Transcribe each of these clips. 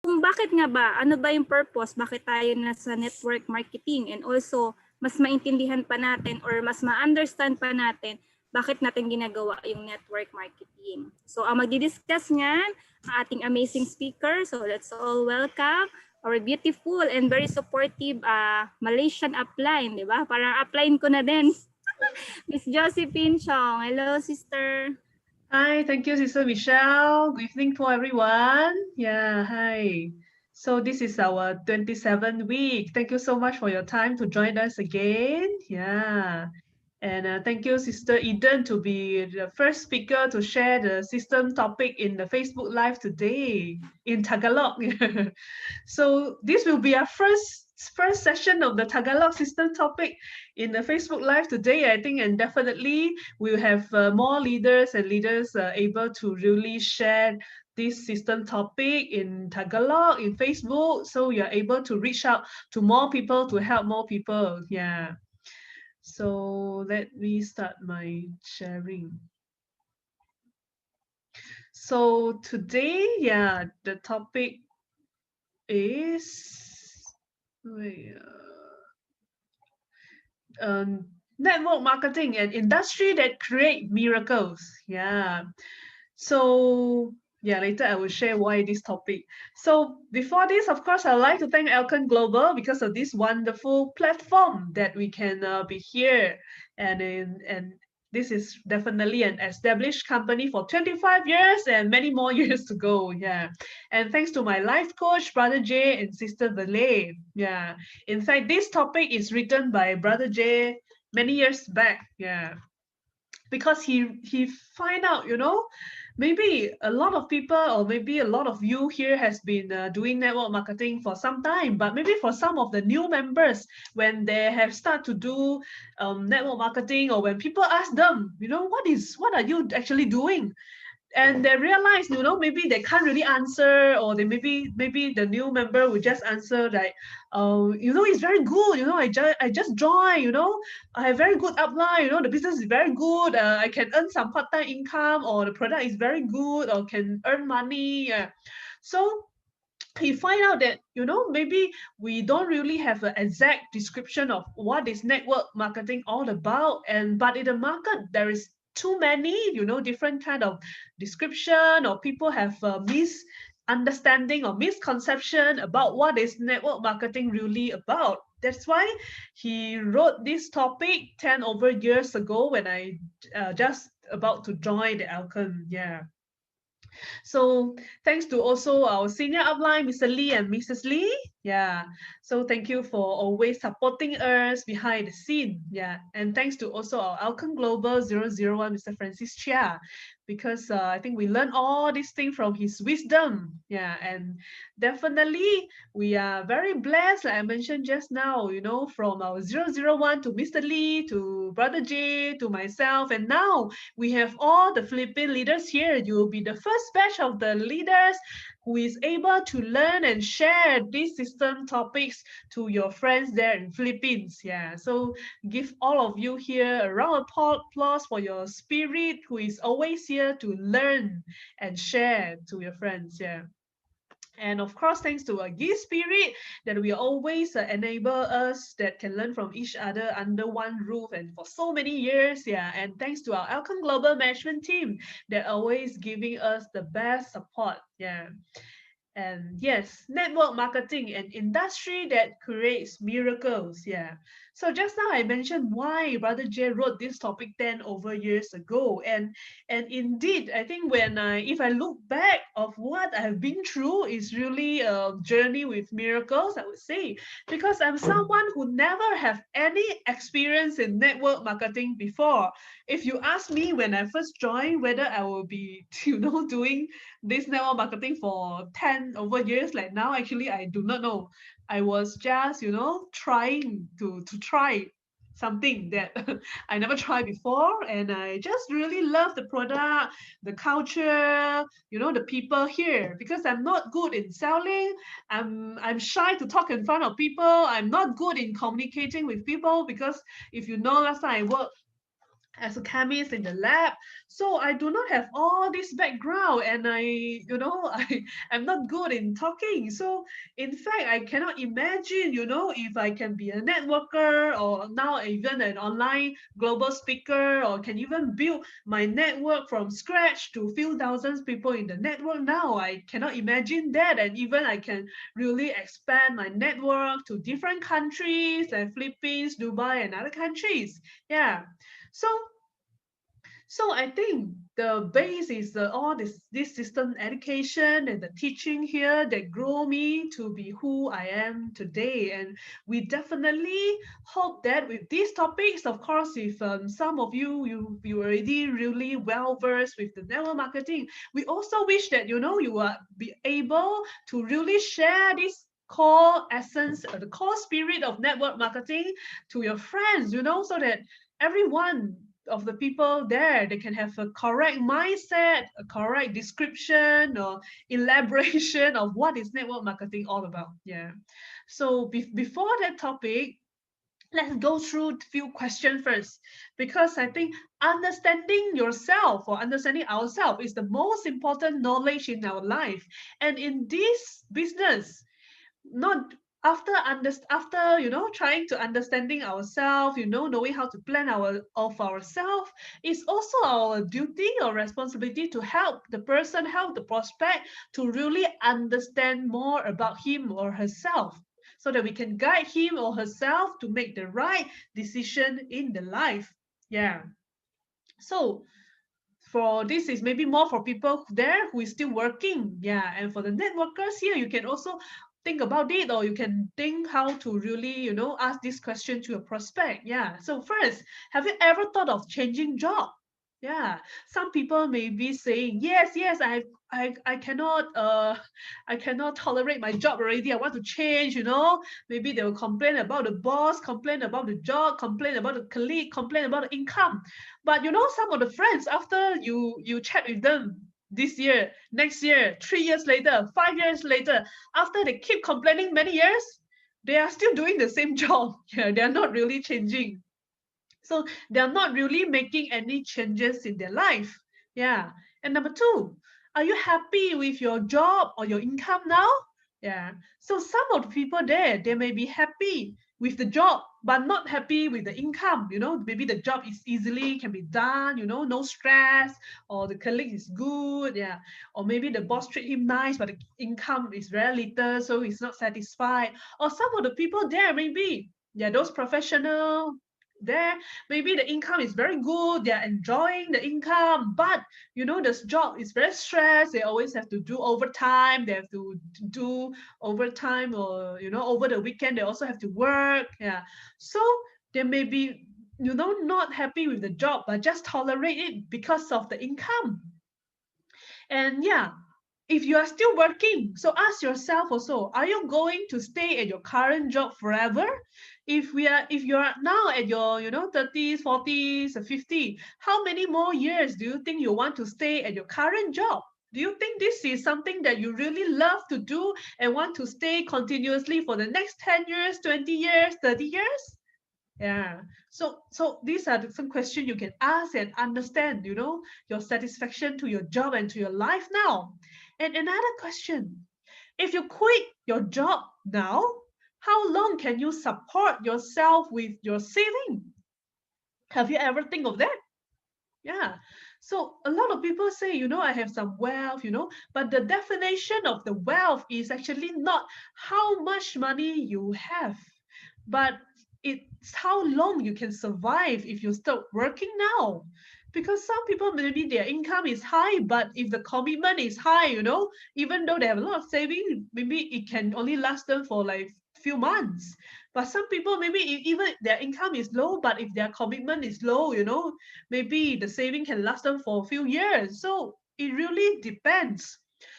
kung bakit nga ba, ano ba yung purpose, bakit tayo nasa network marketing, and also mas maintindihan pa natin or mas ma-understand pa natin bakit natin ginagawa yung network marketing. So ang magdi-discuss niyan, ang ating amazing speaker. So let's all welcome our beautiful and very supportive Malaysian upline, di ba? Parang upline ko na din. Miss Josephine Chong. Hello, sister. Hi, thank you, Sister Michelle. Good evening to everyone. Yeah, hi. So this is our 27th week. Thank you so much for your time to join us again. Yeah. And thank you, Sister Eden, to be the first speaker to share the system topic in the Facebook Live today in Tagalog. So this will be our first session of the Tagalog system topic in the Facebook Live today, I think, and definitely we'll have more leaders and leaders able to really share this system topic in Tagalog, in Facebook, so you're able to reach out to more people to help more people. Yeah. So let me start my sharing. So today, yeah, the topic is wait, network marketing, an industry that create miracles. Yeah. So yeah, later I will share why this topic. So before this, of course, I'd like to thank Elken Global because of this wonderful platform that we can be here, and this is definitely an established company for 25 years and many more years to go. Yeah. And thanks to my life coach, Brother Jay and Sister Valet. Yeah. In fact, this topic is written by Brother Jay many years back. Yeah. Because he find out, maybe a lot of people or maybe a lot of you here has been doing network marketing for some time, but maybe for some of the new members, when they have start to do network marketing, or when people ask them, what are you actually doing, and they realize, maybe they can't really answer, or they maybe the new member will just answer like, it's very good, I just joined, I have very good upline, the business is very good, I can earn some part-time income, or the product is very good, or can earn money. So he find out that, maybe we don't really have an exact description of what is network marketing all about, and but in the market there is too many, different kind of description, or people have a misunderstanding or misconception about what is network marketing really about. That's why he wrote this topic 10 over years ago when I just about to join the Elken. Yeah. So thanks to also our senior upline, Mr. Lee and Mrs. Lee. Yeah. So thank you for always supporting us behind the scene. Yeah. And thanks to also our Alcon Global 001, Mr. Francis Chia, because I think we learned all these things from his wisdom. Yeah. And definitely we are very blessed, like I mentioned just now, from our 001 to Mr. Lee, to Brother J, to myself. And now we have all the Philippine leaders here. You will be the first batch of the leaders who is able to learn and share these system topics to your friends there in Philippines. Yeah, so give all of you here a round of applause for your spirit, who is always here to learn and share to your friends. Yeah. And of course, thanks to a gift spirit that we always enable us that can learn from each other under one roof and for so many years. Yeah. And thanks to our Alcon Global Management team that always giving us the best support. Yeah. And yes, network marketing, an industry that creates miracles. Yeah. So just now I mentioned why Brother Jay wrote this topic 10 over years ago. And indeed, I think if I look back of what I've been through, is really a journey with miracles, I would say. Because I'm someone who never have any experience in network marketing before. If you ask me when I first joined whether I will be, doing this network marketing for 10 over years like now, actually I do not know. I was just, trying to try something that I never tried before, and I just really love the product, the culture, the people here, because I'm not good in selling. I'm shy to talk in front of people. I'm not good in communicating with people, because if you know, last time as a chemist in the lab. So I do not have all this background, and I'm not good in talking. So in fact, I cannot imagine, if I can be a networker or now even an online global speaker, or can even build my network from scratch to few thousands people in the network now. I cannot imagine that. And even I can really expand my network to different countries like Philippines, Dubai, and other countries. Yeah. So I think the base is all this system education and the teaching here that grow me to be who I am today. And we definitely hope that with these topics, of course, if some of you already really well versed with the network marketing, we also wish that you are be able to really share this core essence, the core spirit of network marketing to your friends, so that everyone of the people there, they can have a correct mindset, a correct description or elaboration of what is network marketing all about. Yeah. So before that topic, let's go through a few questions first, because I think understanding yourself or understanding ourselves is the most important knowledge in our life. And in this business, not after trying to understanding ourselves, knowing how to plan ourselves, it's also our duty or responsibility to help the prospect to really understand more about him or herself, so that we can guide him or herself to make the right decision in the life. Yeah. So for this is maybe more for people there who is still working. Yeah. And for the networkers here, you can also think about it, or you can think how to really ask this question to a prospect. Yeah. So first, have you ever thought of changing job? Yeah. Some people may be saying, yes, I cannot I cannot tolerate my job already, I want to change. Maybe they will complain about the boss, complain about the job, complain about the colleague, complain about the income. But some of the friends, after you chat with them this year, next year, 3 years later, 5 years later, after they keep complaining many years, they are still doing the same job. Yeah, they are not really changing. So they are not really making any changes in their life. Yeah. And number two, are you happy with your job or your income now? Yeah. So some of the people there, they may be happy with the job, but not happy with the income. Maybe the job is easily can be done, no stress, or the colleague is good. Yeah. Or maybe the boss treat him nice, but the income is very little, so he's not satisfied. Or some of the people there, maybe, yeah, those professional there, maybe the income is very good, they're enjoying the income, but this job is very stressed, they always have to do overtime, they have to do overtime, or over the weekend they also have to work. Yeah. So they may be not happy with the job, but just tolerate it because of the income. And yeah, if you are still working, so ask yourself also, are you going to stay at your current job forever? If you are now at your 30s, 40s, or 50, how many more years do you think you want to stay at your current job? Do you think this is something that you really love to do and want to stay continuously for the next 10 years, 20 years, 30 years? Yeah. So these are some questions you can ask and understand, your satisfaction to your job and to your life now. And another question, if you quit your job now, how long can you support yourself with your saving? Have you ever think of that? Yeah. So a lot of people say, I have some wealth, but the definition of the wealth is actually not how much money you have, but it's how long you can survive if you start working now. Because some people, maybe their income is high, but if the commitment is high, even though they have a lot of saving, maybe it can only last them for like few months. But some people, maybe even their income is low, but if their commitment is low, maybe the saving can last them for a few years. So it really depends.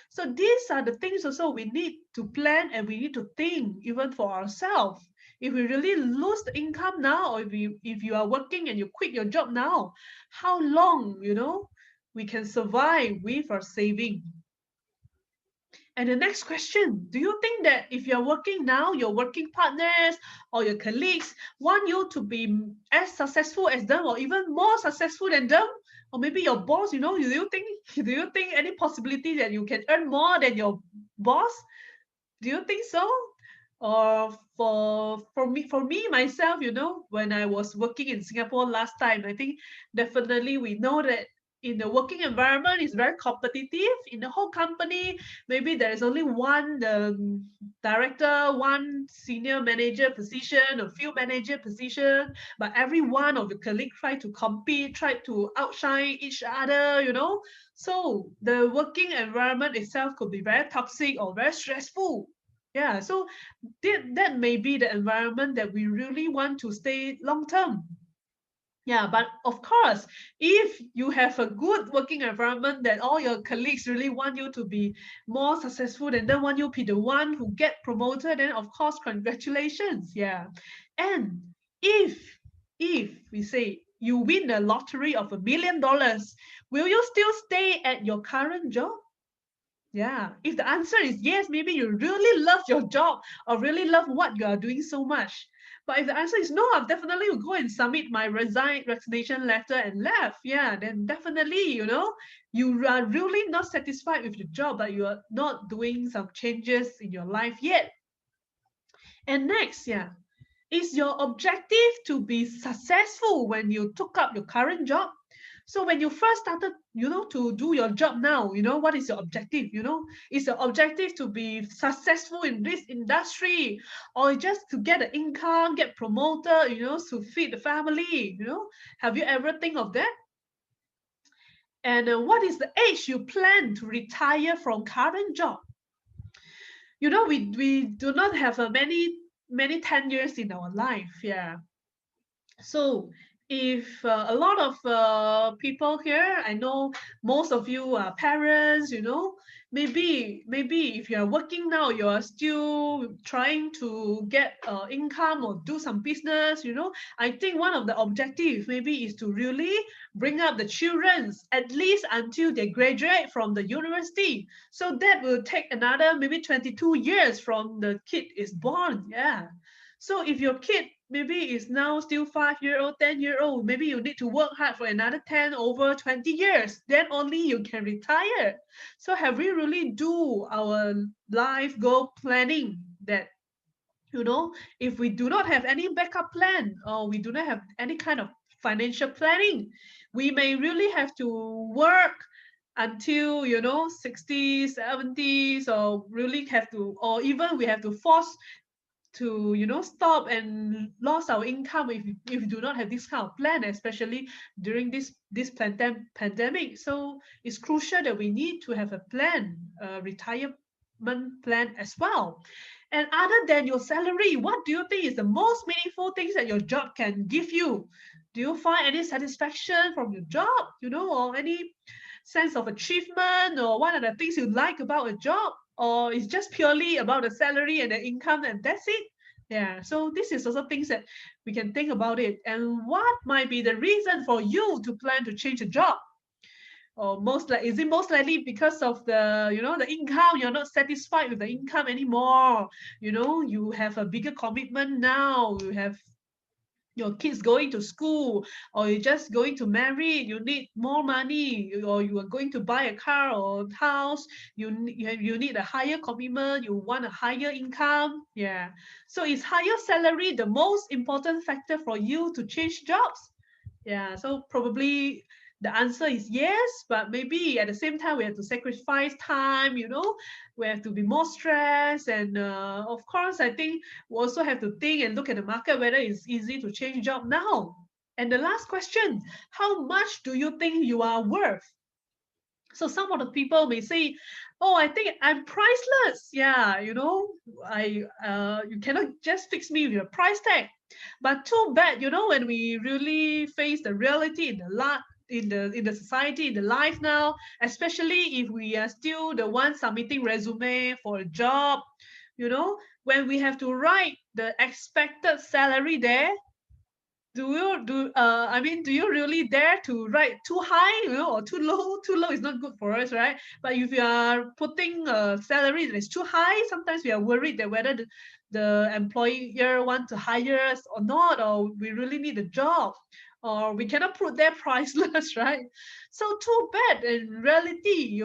So these are the things also we need to plan, and we need to think even for ourselves. If we really lose the income now, or if you are working and you quit your job now, how long we can survive with our saving? And the next question, do you think that if you're working now, your working partners or your colleagues want you to be as successful as them or even more successful than them? Or maybe your boss, do you think any possibility that you can earn more than your boss? Do you think so? Or for me myself, when I was working in Singapore last time, I think definitely we know that in the working environment is very competitive in the whole company. Maybe there is only one director, one senior manager position, a few manager position, but every one of the colleagues try to compete, try to outshine each other. So the working environment itself could be very toxic or very stressful. Yeah, so that may be the environment that we really want to stay long term. Yeah, but of course, if you have a good working environment that all your colleagues really want you to be more successful and then want you to be the one who get promoted, then of course, congratulations. Yeah. And if we say you win the lottery of $1 million, will you still stay at your current job? Yeah, if the answer is yes, maybe you really love your job or really love what you are doing so much. But if the answer is no, I definitely will go and submit my resignation letter and left. Yeah, then definitely, you are really not satisfied with your job, but you are not doing some changes in your life yet. And next, yeah, is your objective to be successful when you took up your current job? So when you first started, to do your job now, what is your objective? Is your objective to be successful in this industry or just to get an income, get promoted, to feed the family, Have you ever think of that? And what is the age you plan to retire from current job? We do not have many 10 years in our life. Yeah. So if a lot of people here, I know most of you are parents, maybe if you are working now, you are still trying to get income or do some business, I think one of the objectives maybe is to really bring up the children at least until they graduate from the university. So that will take another maybe 22 years from the kid is born. Yeah. So if your kid maybe is now still 5-year-old, 10-year-old, maybe you need to work hard for another 10 over 20 years, then only you can retire. So have we really do our life goal planning that, if we do not have any backup plan or we do not have any kind of financial planning, we may really have to work until 60s 70s or really have to, or even we have to force to stop and lose our income if we do not have this kind of plan, especially during this pandemic. So it's crucial that we need to have a plan, a retirement plan as well. And other than your salary, what do you think is the most meaningful things that your job can give you? Do you find any satisfaction from your job, or any sense of achievement, or what are the things you like about a job? Or it's just purely about the salary and the income and that's it? Yeah, so this is also things that we can think about it. And what might be the reason for you to plan to change a job? Or is it most likely because of the income? You're not satisfied with the income anymore. You have a bigger commitment now. You have your kids going to school, or you're just going to marry, you need more money, or you are going to buy a car or house, you need a higher commitment, you want a higher income. Yeah, so is higher salary the most important factor for you to change jobs? Yeah, so probably the answer is yes, but maybe at the same time we have to sacrifice time, we have to be more stressed. And of course, I think we also have to think and look at the market whether it's easy to change job now. And the last question, how much do you think you are worth? So some of the people may say, oh, I think I'm priceless. Yeah, I you cannot just fix me with your price tag. But too bad, when we really face the reality in the society, in the life now, especially if we are still the one submitting resume for a job, when we have to write the expected salary there, do you really dare to write too high, or too low? Too low is not good for us, right? But if you are putting a salary that is too high, sometimes we are worried that whether the employer want to hire us or not, or we really need a job, or we cannot put their priceless, right? So too bad. In reality,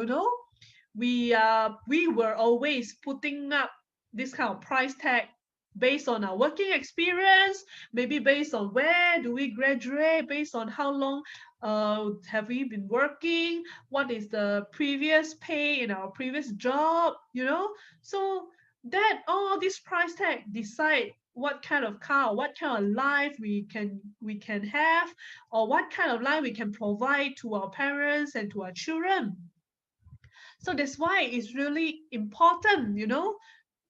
we were always putting up this kind of price tag based on our working experience, maybe based on where do we graduate, based on how long have we been working, what is the previous pay in our previous job. So that all this price tag decide what kind of car, what kind of life we can have, or what kind of life we can provide to our parents and to our children. So that's why it's really important.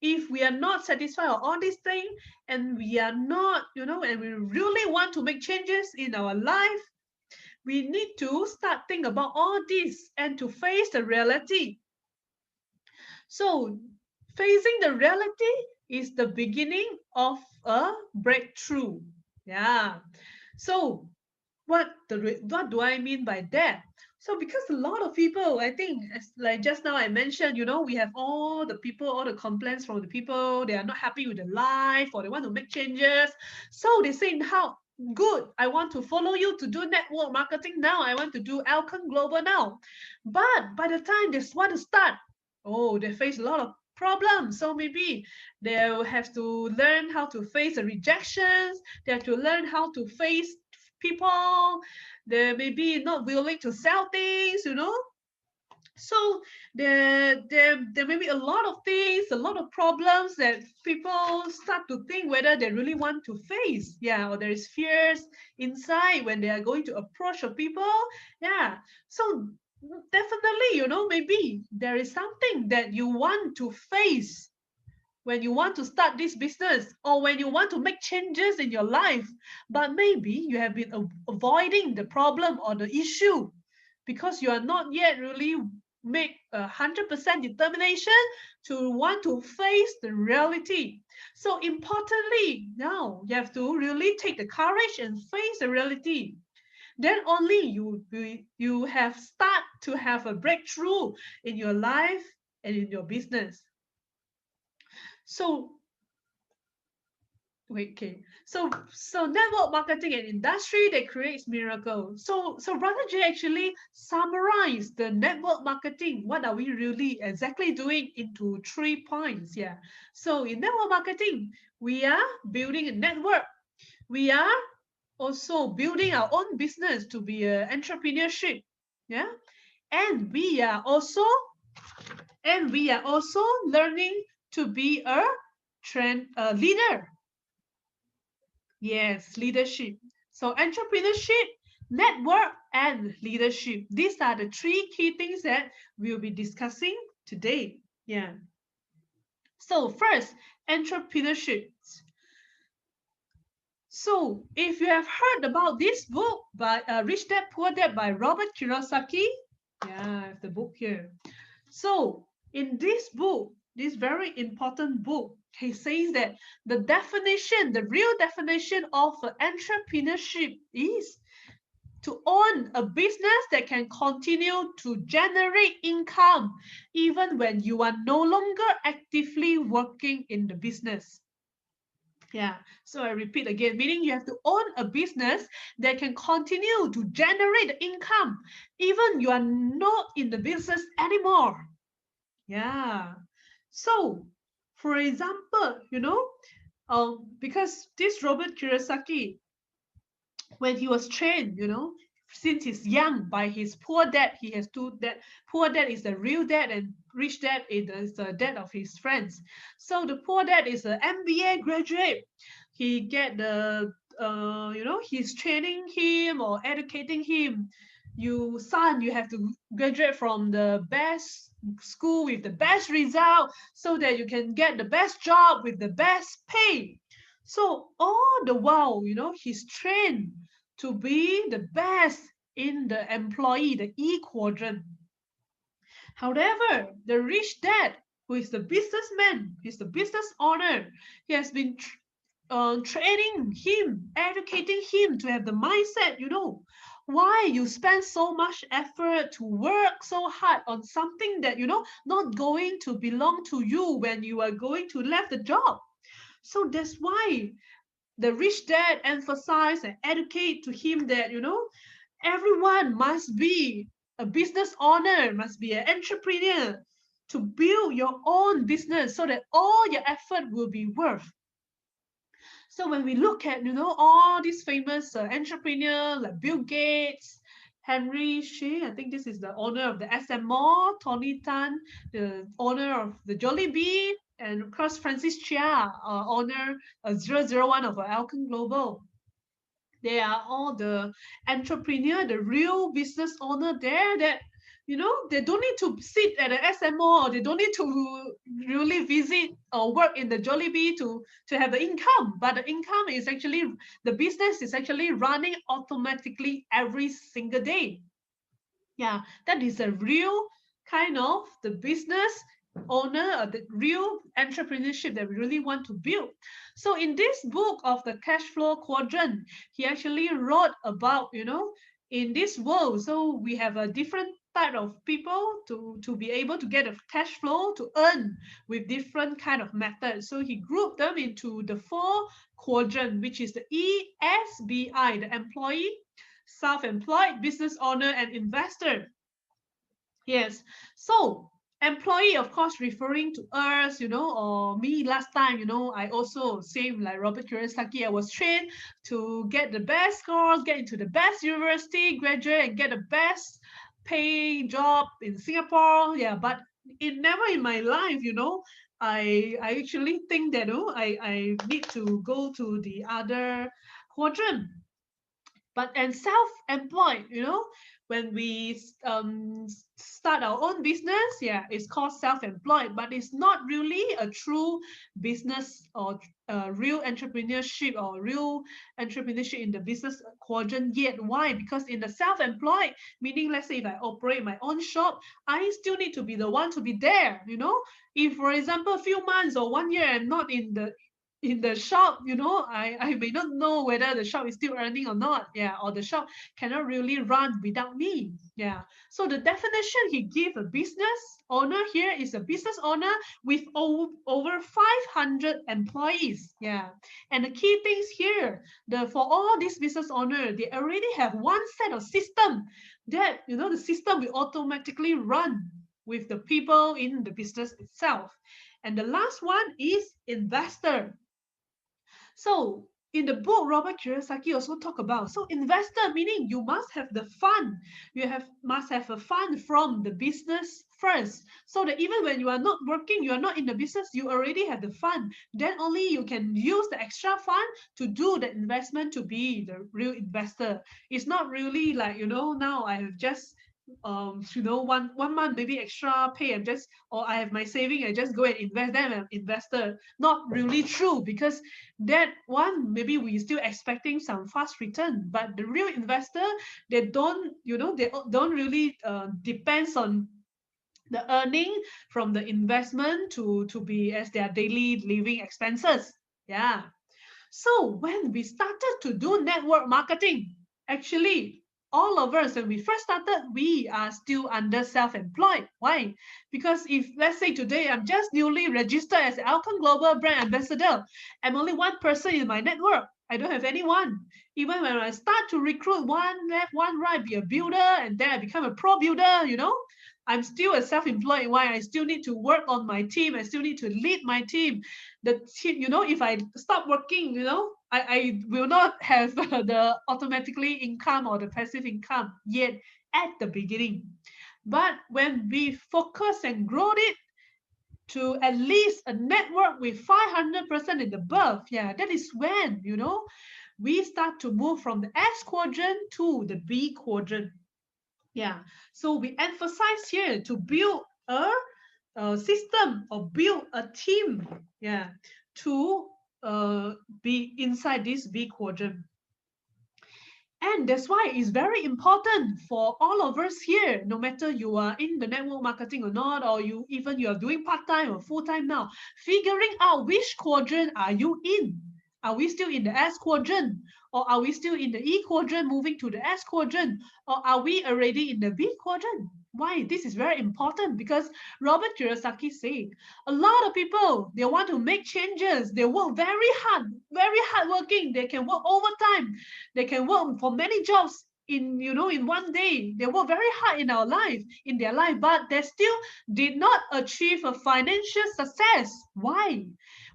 If we are not satisfied with all these things, and we are not, and we really want to make changes in our life, we need to start think about all this and to face the reality. So facing the reality is the beginning of a breakthrough. Yeah. So what do I mean by that? So because a lot of people, I think, as like just now I mentioned, we have all the people, all the complaints from the people. They are not happy with their life, or they want to make changes. So they say, how good, I want to follow you to do network marketing now. I want to do Elken Global now. But by the time they want to start, oh, they face a lot of problems. So maybe they'll have to learn how to face the rejections. They have to learn how to face people. They may be not willing to sell things. So there may be a lot of things, a lot of problems that people start to think whether they really want to face. Yeah, or there is fears inside when they are going to approach a people. Yeah. So definitely, maybe there is something that you want to face when you want to start this business, or when you want to make changes in your life, but maybe you have been avoiding the problem or the issue because you are not yet really make 100% determination to want to face the reality. So importantly, now you have to really take the courage and face the reality. Then only you have start to have a breakthrough in your life and in your business. So wait, okay. So network marketing and industry that creates miracles. So Brother J actually summarized the network marketing. What are we really exactly doing into 3 points? Yeah. So in network marketing, we are building a network. We are also building our own business to be a entrepreneurship. Yeah. And we are also learning to be a leader. Yes, leadership. So entrepreneurship, network, and leadership. These are the 3 key things that we'll be discussing today. Yeah. So first, entrepreneurship. So if you have heard about this book by Rich Dad Poor Dad by Robert Kiyosaki, yeah, I have the book here. So in this book, this very important book, he says that the real definition of entrepreneurship is to own a business that can continue to generate income even when you are no longer actively working in the business. Yeah, so I repeat again, meaning you have to own a business that can continue to generate income even you are not in the business anymore. Yeah. So, for example, because this Robert Kiyosaki, when he was trained, since he's young by his poor dad, he has 2 dad. Poor dad is the real dad, and rich dad is the dad of his friends. So the poor dad is an MBA graduate. He get he's training him or educating him. You have to graduate from the best school with the best result so that you can get the best job with the best pay. So all the while, he's trained to be the best in the employee, the E quadrant. However, the rich dad, who is the businessman, he's the business owner, he has been training him, educating him to have the mindset, why you spend so much effort to work so hard on something that, not going to belong to you when you are going to left the job. So that's why the rich dad emphasize and educate to him that, everyone must be a business owner, must be an entrepreneur to build your own business so that all your effort will be worth. So when we look at, all these famous entrepreneurs like Bill Gates, Henry Shea, I think this is the owner of the SMO, Tony Tan, the owner of the Jollibee, and of course Francis Chia, owner 001 of Elken Global. They are all the entrepreneur, the real business owner there that, they don't need to sit at the SMO, or they don't need to really visit or work in the Jollibee to have the income. But the income is actually, the business is actually running automatically every single day. Yeah, that is a real kind of the business owner or the real entrepreneurship that we really want to build. So in this book of the cash flow quadrant, he actually wrote about, in this world, so we have a different type of people to be able to get a cash flow to earn with different kind of methods. So he grouped them into the 4 quadrant, which is the ESBI, the employee, self-employed, business owner, and investor. Yes. So employee, of course, referring to us, or me last time, I also, same like Robert Kiyosaki, I was trained to get the best scores, get into the best university, graduate, and get the best pay job in Singapore. Yeah, but it never in my life, I actually think that, I need to go to the other quadrant. But and self-employed, when we start our own business, yeah, it's called self-employed, but it's not really a true business or real entrepreneurship or real entrepreneurship in the business quadrant yet. Why? Because in the self-employed, meaning, let's say if I operate my own shop, I still need to be the one to be there. If, for example, a few months or 1 year I'm not in the shop, I may not know whether the shop is still earning or not. Yeah, or the shop cannot really run without me. Yeah. So the definition he gave a business owner here is a business owner with over 500 employees. Yeah. And the key things here, for all these business owners, they already have one set of system that, the system will automatically run with the people in the business itself. And the last one is investor. So in the book, Robert Kiyosaki also talk about, so investor meaning you must have the fund. Must have a fund from the business first. So that even when you are not working, you are not in the business, you already have the fund. Then only you can use the extra fund to do the investment to be the real investor. It's not really like, now I have just 1 month maybe extra pay and just, or I have my saving, I just go and invest. Then I'm an investor. Not really true, because that one maybe we still expecting some fast return, but the real investor, they don't, they don't really depends on the earning from the investment to be as their daily living expenses. Yeah. So when we started to do network marketing, actually, all of us, when we first started, we are still under self-employed. Why? Because if, let's say today, I'm just newly registered as Elken Global Brand Ambassador, I'm only one person in my network. I don't have anyone. Even when I start to recruit one left, one right, be a builder, and then I become a pro builder, I'm still a self-employed. Why? I still need to work on my team. I still need to lead my team. The team, if I stop working, I will not have the automatically income or the passive income yet at the beginning. But when we focus and grow it to at least a network with 500% and above, yeah, that is when, we start to move from the S quadrant to the B quadrant. Yeah, so we emphasize here to build a system or build a team, yeah, to be inside this B quadrant. And that's why it's very important for all of us here, no matter you are in the network marketing or not, or you are doing part-time or full-time now, figuring out which quadrant are you in. Are we still in the S quadrant? Or are we still in the E quadrant moving to the S quadrant? Or are we already in the B quadrant? Why? This is very important because Robert Kiyosaki said a lot of people, they want to make changes. They work very hard working. They can work overtime. They can work for many jobs in one day. They work very hard in their life, but they still did not achieve a financial success. Why?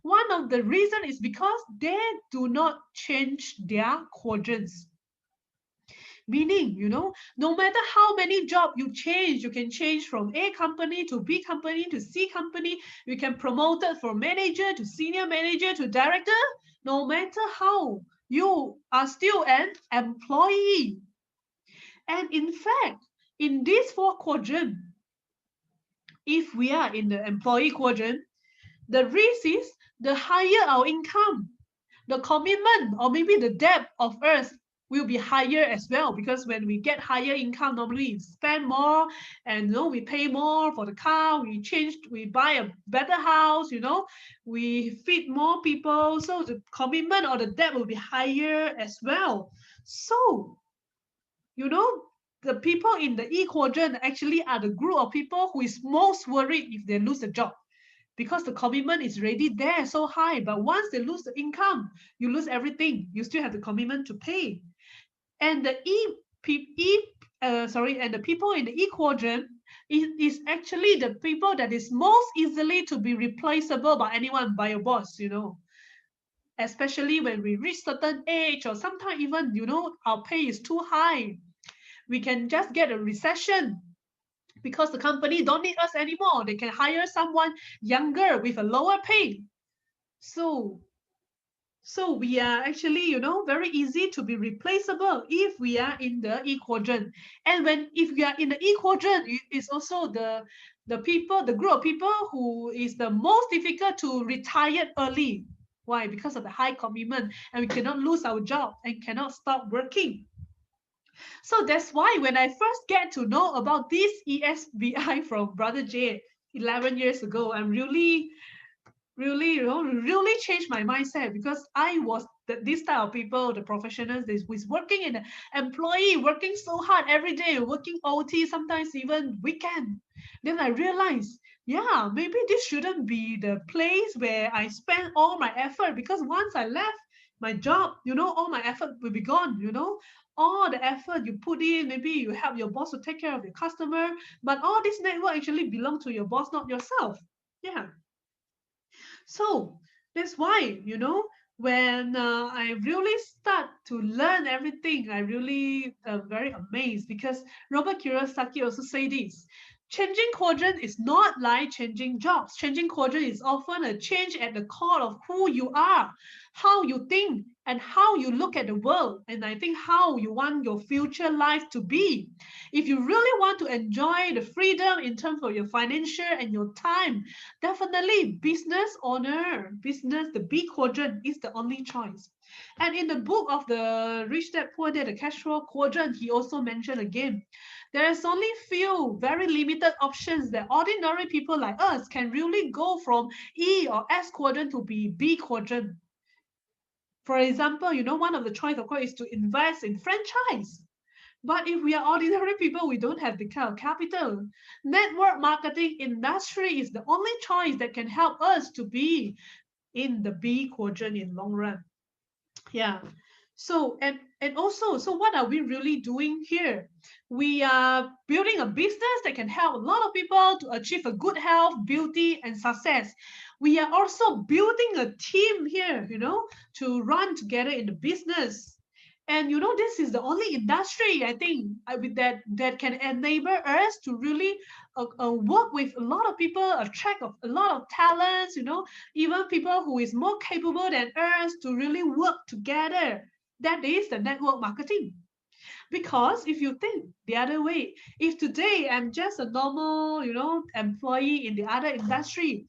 One of the reason is because they do not change their quadrants. Meaning, no matter how many jobs you change, you can change from A company to B company to C company. You can promote it from manager to senior manager to director. No matter how, you are still an employee. And in fact, in this four quadrant, if we are in the employee quadrant, the risk is the higher our income, the commitment or maybe the debt of us will be higher as well, because when we get higher income, normally we spend more and we pay more for the car, we buy a better house, we feed more people, so the commitment or the debt will be higher as well. So the people in the E quadrant actually are the group of people who is most worried if they lose a job, because the commitment is already there so high. But once they lose the income, you lose everything. You still have the commitment to pay. And the and the people in the E quadrant is actually the people that is most easily to be replaceable by anyone, by your boss, especially when we reach certain age, or sometimes even our pay is too high. We can just get a recession because the company don't need us anymore. They can hire someone younger with a lower pay. So we are actually, very easy to be replaceable if we are in the E quadrant. And if we are in the E quadrant, it's also the group of people who is the most difficult to retire early. Why? Because of the high commitment, and we cannot lose our job and cannot stop working. So that's why when I first get to know about this ESBI from Brother Jay 11 years ago, I'm really changed my mindset, because I was this type of people, the professionals, who's working in an employee, working so hard every day, working OT, sometimes even weekend. Then I realized, yeah, maybe this shouldn't be the place where I spend all my effort, because once I left my job, all my effort will be gone, all the effort you put in, maybe you help your boss to take care of your customer, but all this network actually belong to your boss, not yourself. Yeah. So that's why, when I really start to learn everything, I really very amazed, because Robert Kiyosaki also say this: changing quadrant is not like changing jobs. Changing quadrant is often a change at the core of who you are, how you think, and how you look at the world. And I think how you want your future life to be. If you really want to enjoy the freedom in terms of your financial and your time, definitely business owner, the B quadrant is the only choice. And in the book of the Rich Dad Poor Dad, the cash flow quadrant, he also mentioned again, there is only few very limited options that ordinary people like us can really go from E or S quadrant to B quadrant. For example, one of the choice, of course, is to invest in franchise. But if we are ordinary people, we don't have the kind of capital. Network marketing industry is the only choice that can help us to be in the B quadrant in long run. Yeah. So and also, so what are we really doing here? We are building a business that can help a lot of people to achieve a good health, beauty, and success. We are also building a team here, to run together in the business. And this is the only industry, I think, that can enable us to really work with a lot of people, attract a lot of talents, even people who is more capable than us, to really work together. That is the network marketing. Because if you think the other way, if today I'm just a normal, employee in the other industry,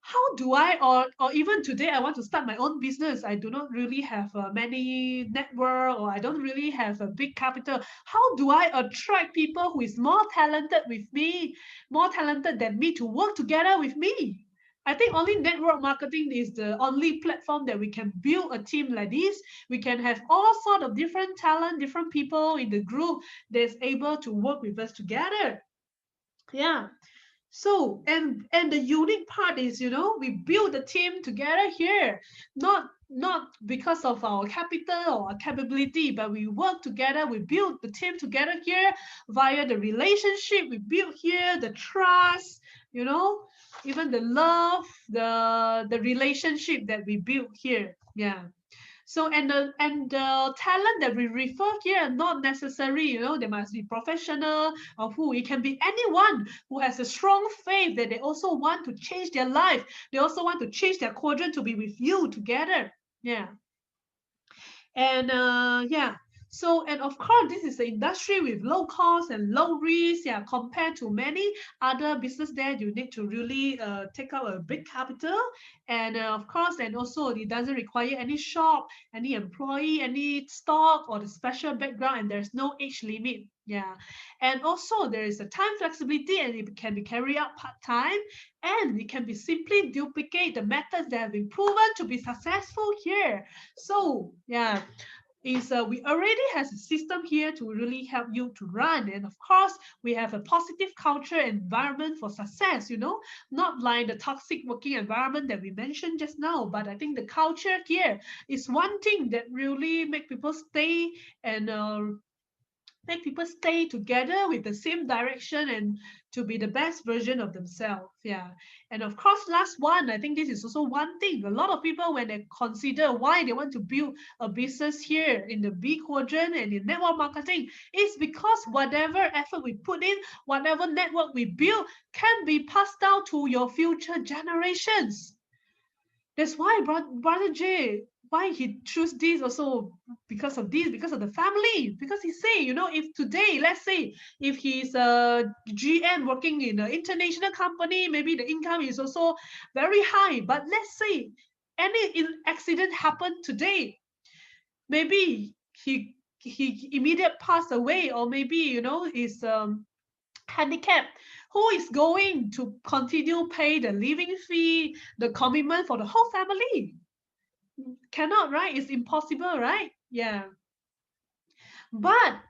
how do I, or even today I want to start my own business, I do not really have many network, or I don't really have a big capital. How do I attract people who is more talented with me, more talented than me, to work together with me? I think only network marketing is the only platform that we can build a team like this. We can have all sort of different talent, different people in the group that's able to work with us together. Yeah. So, and the unique part is, we build the team together here, not because of our capital or our capability, but we work together, we build the team together here via the relationship we build here, the trust, even the love, the relationship that we build here. Yeah. So and the talent that we refer here are not necessary, they must be professional or who. It can be anyone who has a strong faith that they also want to change their life. They also want to change their quadrant to be with you together. Yeah. And yeah, so and of course, this is the industry with low cost and low risk. Yeah, compared to many other business there, you need to really take out a big capital, and of course, and also it doesn't require any shop, any employee, any stock or the special background, and there's no age limit. Yeah, and also there is a time flexibility, and it can be carried out part time, and it can be simply duplicate the methods that have been proven to be successful here. So yeah, is we already has a system here to really help you to run, and of course we have a positive culture environment for success, not like the toxic working environment that we mentioned just now, but I think the culture here is one thing that really make people stay and make people stay together with the same direction and to be the best version of themselves. Yeah. And of course, last one, I think this is also one thing. A lot of people, when they consider why they want to build a business here in the B quadrant and in network marketing, is because whatever effort we put in, whatever network we build, can be passed down to your future generations. That's why brother J, why he choose this also because of this, because of the family. Because he say, if today, let's say, if he's a GM working in an international company, maybe the income is also very high. But let's say any accident happened today, maybe he immediate passed away, or maybe is handicapped. Who is going to continue pay the living fee, the commitment for the whole family? Cannot, right? It's impossible, right? Yeah. But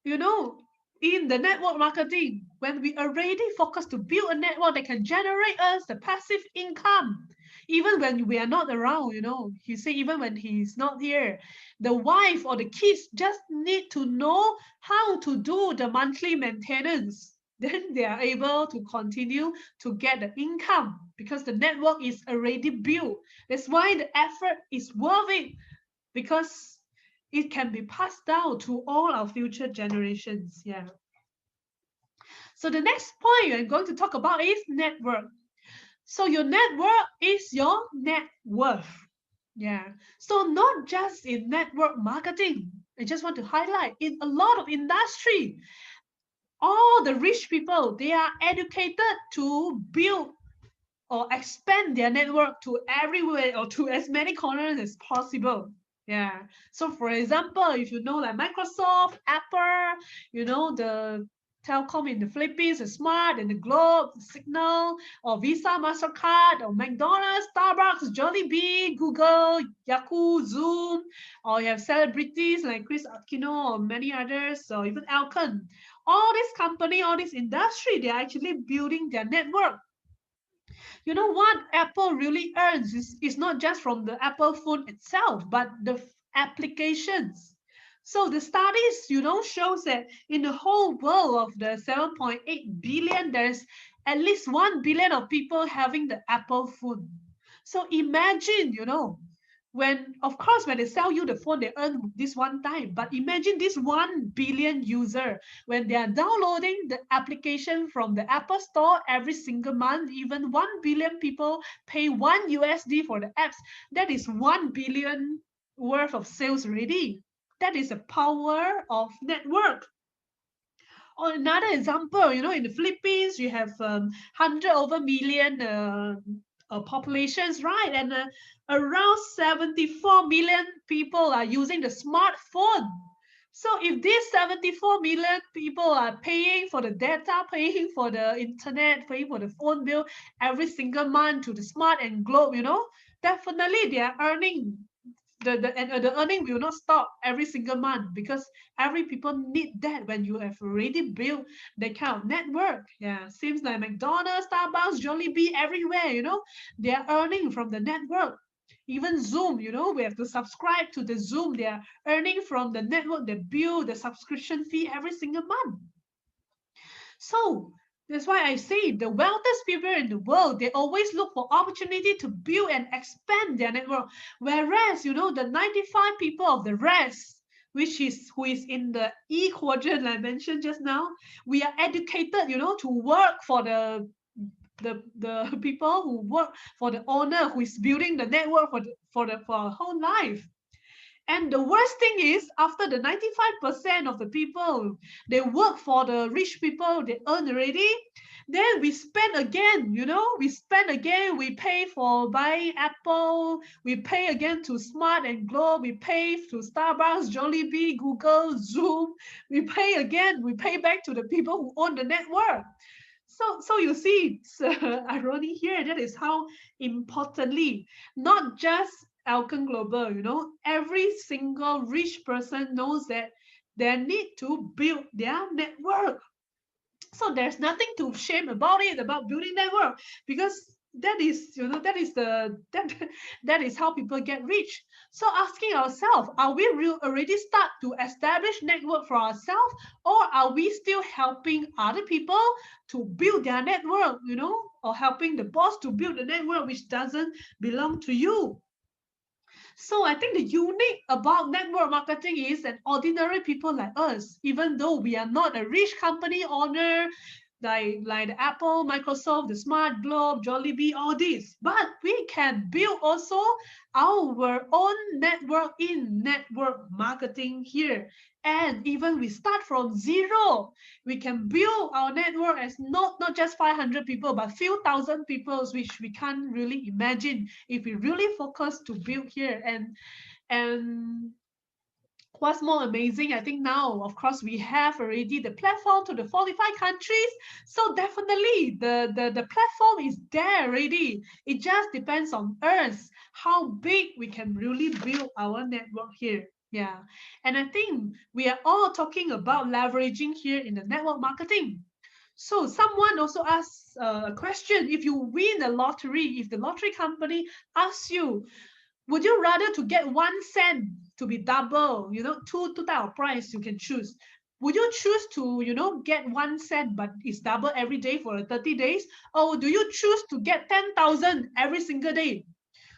you know, in the network marketing, when we already focus to build a network that can generate us the passive income, even when we are not around, he say even when he's not here, the wife or the kids just need to know how to do the monthly maintenance. Then they are able to continue to get the income because the network is already built. That's why the effort is worth it, because it can be passed down to all our future generations. Yeah. So the next point I'm going to talk about is network. So your network is your net worth. Yeah. So not just in network marketing. I just want to highlight in a lot of industry, all the rich people, they are educated to build or expand their network to everywhere or to as many corners as possible. Yeah. So for example, if you know like Microsoft, Apple, the telecom in the Philippines, the Smart and the Globe, the Signal, or Visa, MasterCard, or McDonald's, Starbucks, Jollibee, Google, Yahoo, Zoom, or you have celebrities like Chris Aquino or many others, or even Elken. All this company, all this industry, they're actually building their network. You know what Apple really earns is not just from the Apple phone itself, but the applications. So the studies, shows that in the whole world of the 7.8 billion, there's at least 1 billion of people having the Apple phone. So imagine, when, of course, when they sell you the phone, they earn this one time. But imagine this 1 billion user, when they are downloading the application from the Apple Store every single month, even 1 billion people pay $1 for the apps. That is 1 billion worth of sales already. That is the power of network. Or another example, in the Philippines, you have 100 over million populations, right? And around 74 million people are using the smartphone. So if these 74 million people are paying for the data, paying for the internet, paying for the phone bill every single month to the Smart and Globe, definitely they are earning. The earning will not stop every single month because every people need that when you have already built that kind of network. Yeah, seems like McDonald's, Starbucks, Jollibee, everywhere, they are earning from the network. Even Zoom, we have to subscribe to the Zoom. They are earning from the network, the bill, the subscription fee every single month. So that's why I say the wealthiest people in the world, they always look for opportunity to build and expand their network. Whereas, the 95 people of the rest, who is in the E quadrant I mentioned just now, we are educated, to work for the people who work for the owner who is building the network for our whole life. And the worst thing is, after the 95% of the people, they work for the rich people, they earn already, then we spend again, we pay for buying Apple, we pay again to Smart and Globe, we pay to Starbucks, Jollibee, Google, Zoom, we pay back to the people who own the network. So you see, it's irony here. That is how importantly, not just Elken Global, every single rich person knows that they need to build their network. So there's nothing to shame about it, about building network, because that is, that is how people get rich. So asking ourselves, are we already start to establish network for ourselves, or are we still helping other people to build their network, or helping the boss to build the network which doesn't belong to you? So I think the unique about network marketing is that ordinary people like us, even though we are not a rich company owner, like the Apple, Microsoft, the Smart Globe, Jollibee, all these, but we can build also our own network in network marketing here. And even we start from zero, we can build our network as not just 500 people, but few thousand people, which we can't really imagine if we really focus to build here. And what's more amazing, I think now, of course, we have already the platform to the 45 countries. So definitely the platform is there already. It just depends on us, how big we can really build our network here. Yeah. And I think we are all talking about leveraging here in the network marketing. So someone also asks a question: if you win the lottery, if the lottery company asks you, would you rather to get 1 cent to be double, two type of price you can choose? Would you choose to, get 1 cent but it's double every day for 30 days? Or do you choose to get 10,000 every single day?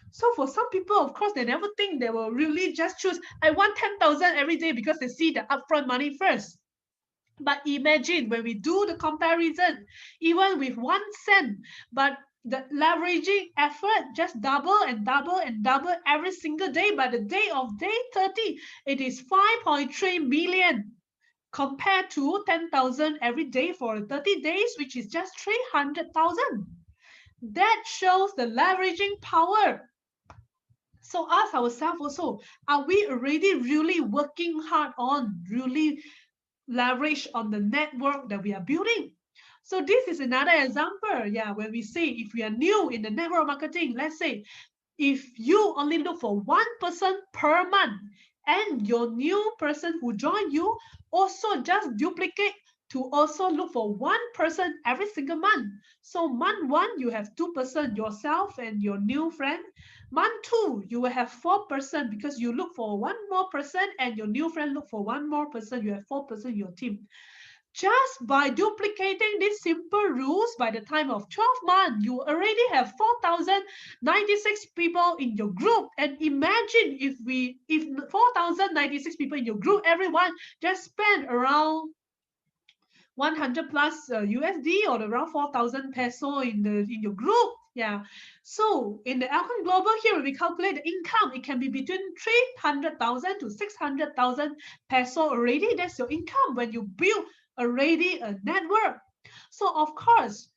So for some people, of course, they never think they will really just choose, I want 10,000 every day because they see the upfront money first. But imagine when we do the comparison, even with 1 cent, but the leveraging effort just double and double and double every single day. By the day of day 30, it is 5.3 million compared to 10,000 every day for 30 days, which is just 300,000. That shows the leveraging power. So ask ourselves also, are we already really working hard on really leverage on the network that we are building? So this is another example. Yeah, when we say if we are new in the network marketing, let's say if you only look for one person per month and your new person who join you also just duplicate to also look for one person every single month. So month one, you have 2%, yourself and your new friend. Month two, you will have 4% because you look for one more person and your new friend look for one more person. You have 4% in your team. Just by duplicating these simple rules, by the time of 12 months, you already have 4,096 people in your group. And imagine if 4,096 people in your group, everyone just spend around 100 plus USD or around 4,000 peso in your group. Yeah. So in the Elken Global here, we calculate the income. It can be between 300,000 to 600,000 peso already. That's your income when you build already a network. So of course,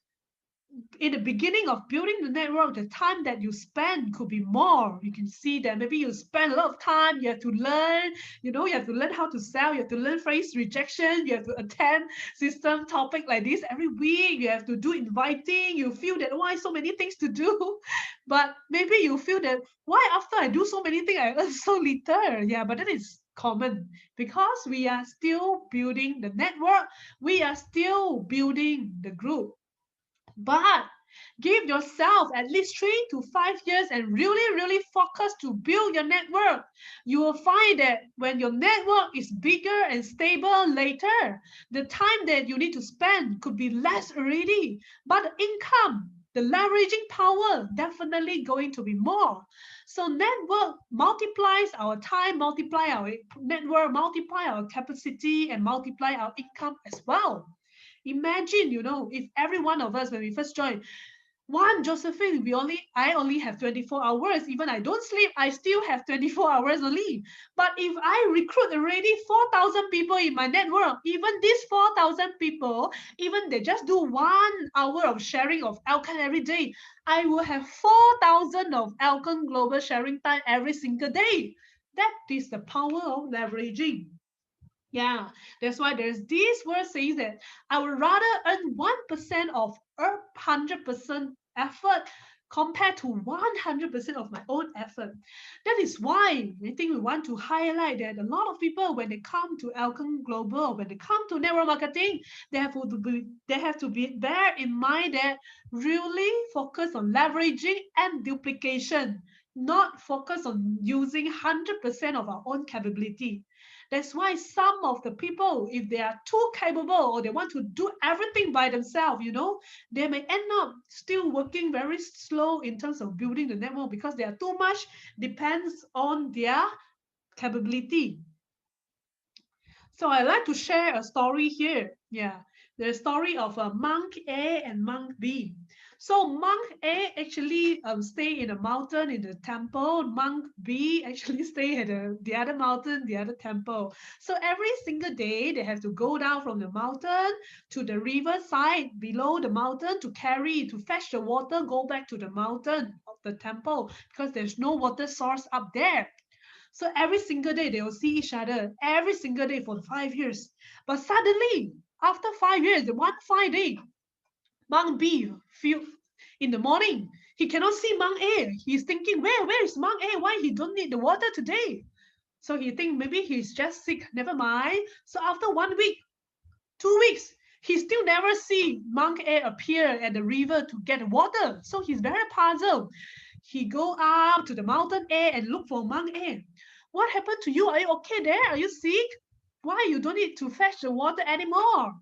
in the beginning of building the network, the time that you spend could be more. You can see that maybe you spend a lot of time, you have to learn, you have to learn how to sell, you have to learn phrase rejection, you have to attend system topic like this every week, you have to do inviting, you feel that why so many things to do. But maybe you feel that why after I do so many things, I earn so little. Yeah, but that is common because we are still building the network, we are still building the group. But give yourself at least 3 to 5 years and really, really focus to build your network. You will find that when your network is bigger and stable later, the time that you need to spend could be less already. But the income, the leveraging power, definitely going to be more. So network multiplies our time, multiply our network, multiply our capacity, and multiply our income as well. Imagine, if every one of us, when we first joined, one Josephine, I only have 24 hours. Even I don't sleep, I still have 24 hours only. But if I recruit already 4,000 people in my network, even these 4,000 people, even they just do 1 hour of sharing of Elken every day, I will have 4,000 of Elken global sharing time every single day. That is the power of leveraging. Yeah, that's why there's this word says that I would rather earn 1% of 100% effort compared to 100% of my own effort. That is why I think we want to highlight that a lot of people, when they come to Elken Global, when they come to network marketing, they have to be bear in mind that really focus on leveraging and duplication, not focus on using 100% of our own capability. That's why some of the people, if they are too capable or they want to do everything by themselves, they may end up still working very slow in terms of building the network because they are too much depends on their capability. So I like to share a story here. Yeah, the story of a monk A and monk B. So monk A actually stay in a mountain in the temple. Monk B actually stay at the other mountain, the other temple. So every single day they have to go down from the mountain to the river side below the mountain to fetch the water, go back to the mountain of the temple because there's no water source up there. So every single day they will see each other every single day for 5 years. But suddenly, after 5 years, one fine day, Monk B feel in the morning he cannot see Monk A. He's thinking, where is Monk A? Why he don't need the water today? So he think maybe he's just sick. Never mind. So after 1 week, 2 weeks, he still never see Monk A appear at the river to get water. So he's very puzzled. He go up to the mountain A and look for Monk A. What happened to you? Are you okay there? Are you sick? Why you don't need to fetch the water anymore?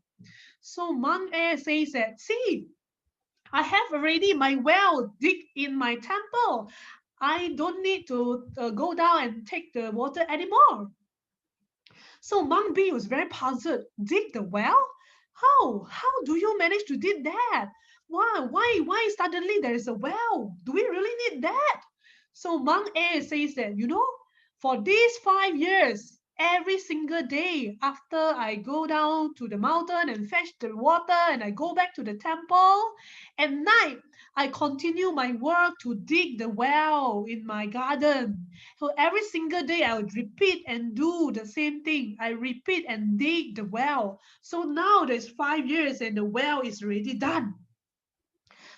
So Monk A says that, see, I have already my well dig in my temple. I don't need to go down and take the water anymore. So Monk B was very puzzled. Dig the well? How? How do you manage to dig that? Why suddenly there is a well? Do we really need that? So Monk A says that, for these 5 years, every single day after I go down to the mountain and fetch the water and I go back to the temple, at night I continue my work to dig the well in my garden. So every single day I would repeat and do the same thing. I repeat and dig the well. So now there's 5 years and the well is already done.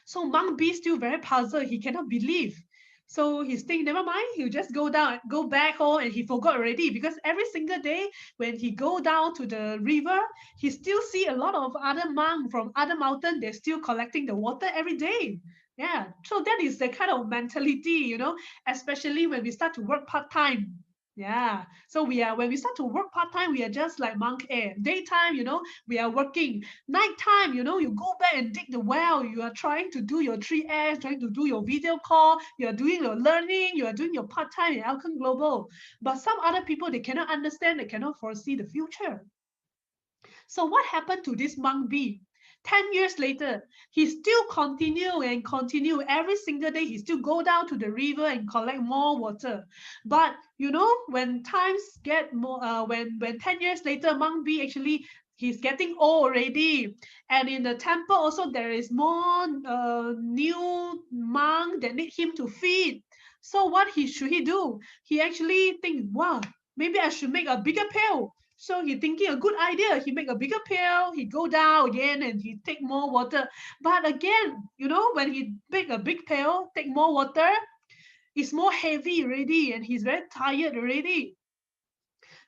So Monk B still very puzzled. He cannot believe. So he's thinking, never mind, he'll just go back home, and he forgot already because every single day when he go down to the river, he still see a lot of other monks from other mountain. They're still collecting the water every day. Yeah, so that is the kind of mentality, especially when we start to work part-time. Yeah, so when we start to work part-time, we are just like monk air. Daytime, we are working. Nighttime, you go back and dig the well. You are trying to do your 3S, trying to do your video call. You are doing your learning. You are doing your part-time in Elken Global. But some other people, they cannot understand. They cannot foresee the future. So what happened to this monk B? 10 years later, he still continue every single day. He still go down to the river and collect more water. But when times get more, when 10 years later, monk B actually he's getting old already. And in the temple also there is more new monk that need him to feed. So what should he do? He actually think, wow, maybe I should make a bigger pail. So he thinking a good idea. He make a bigger pail. He go down again and he take more water. But again, when he make a big pail, take more water, it's more heavy already, and he's very tired already.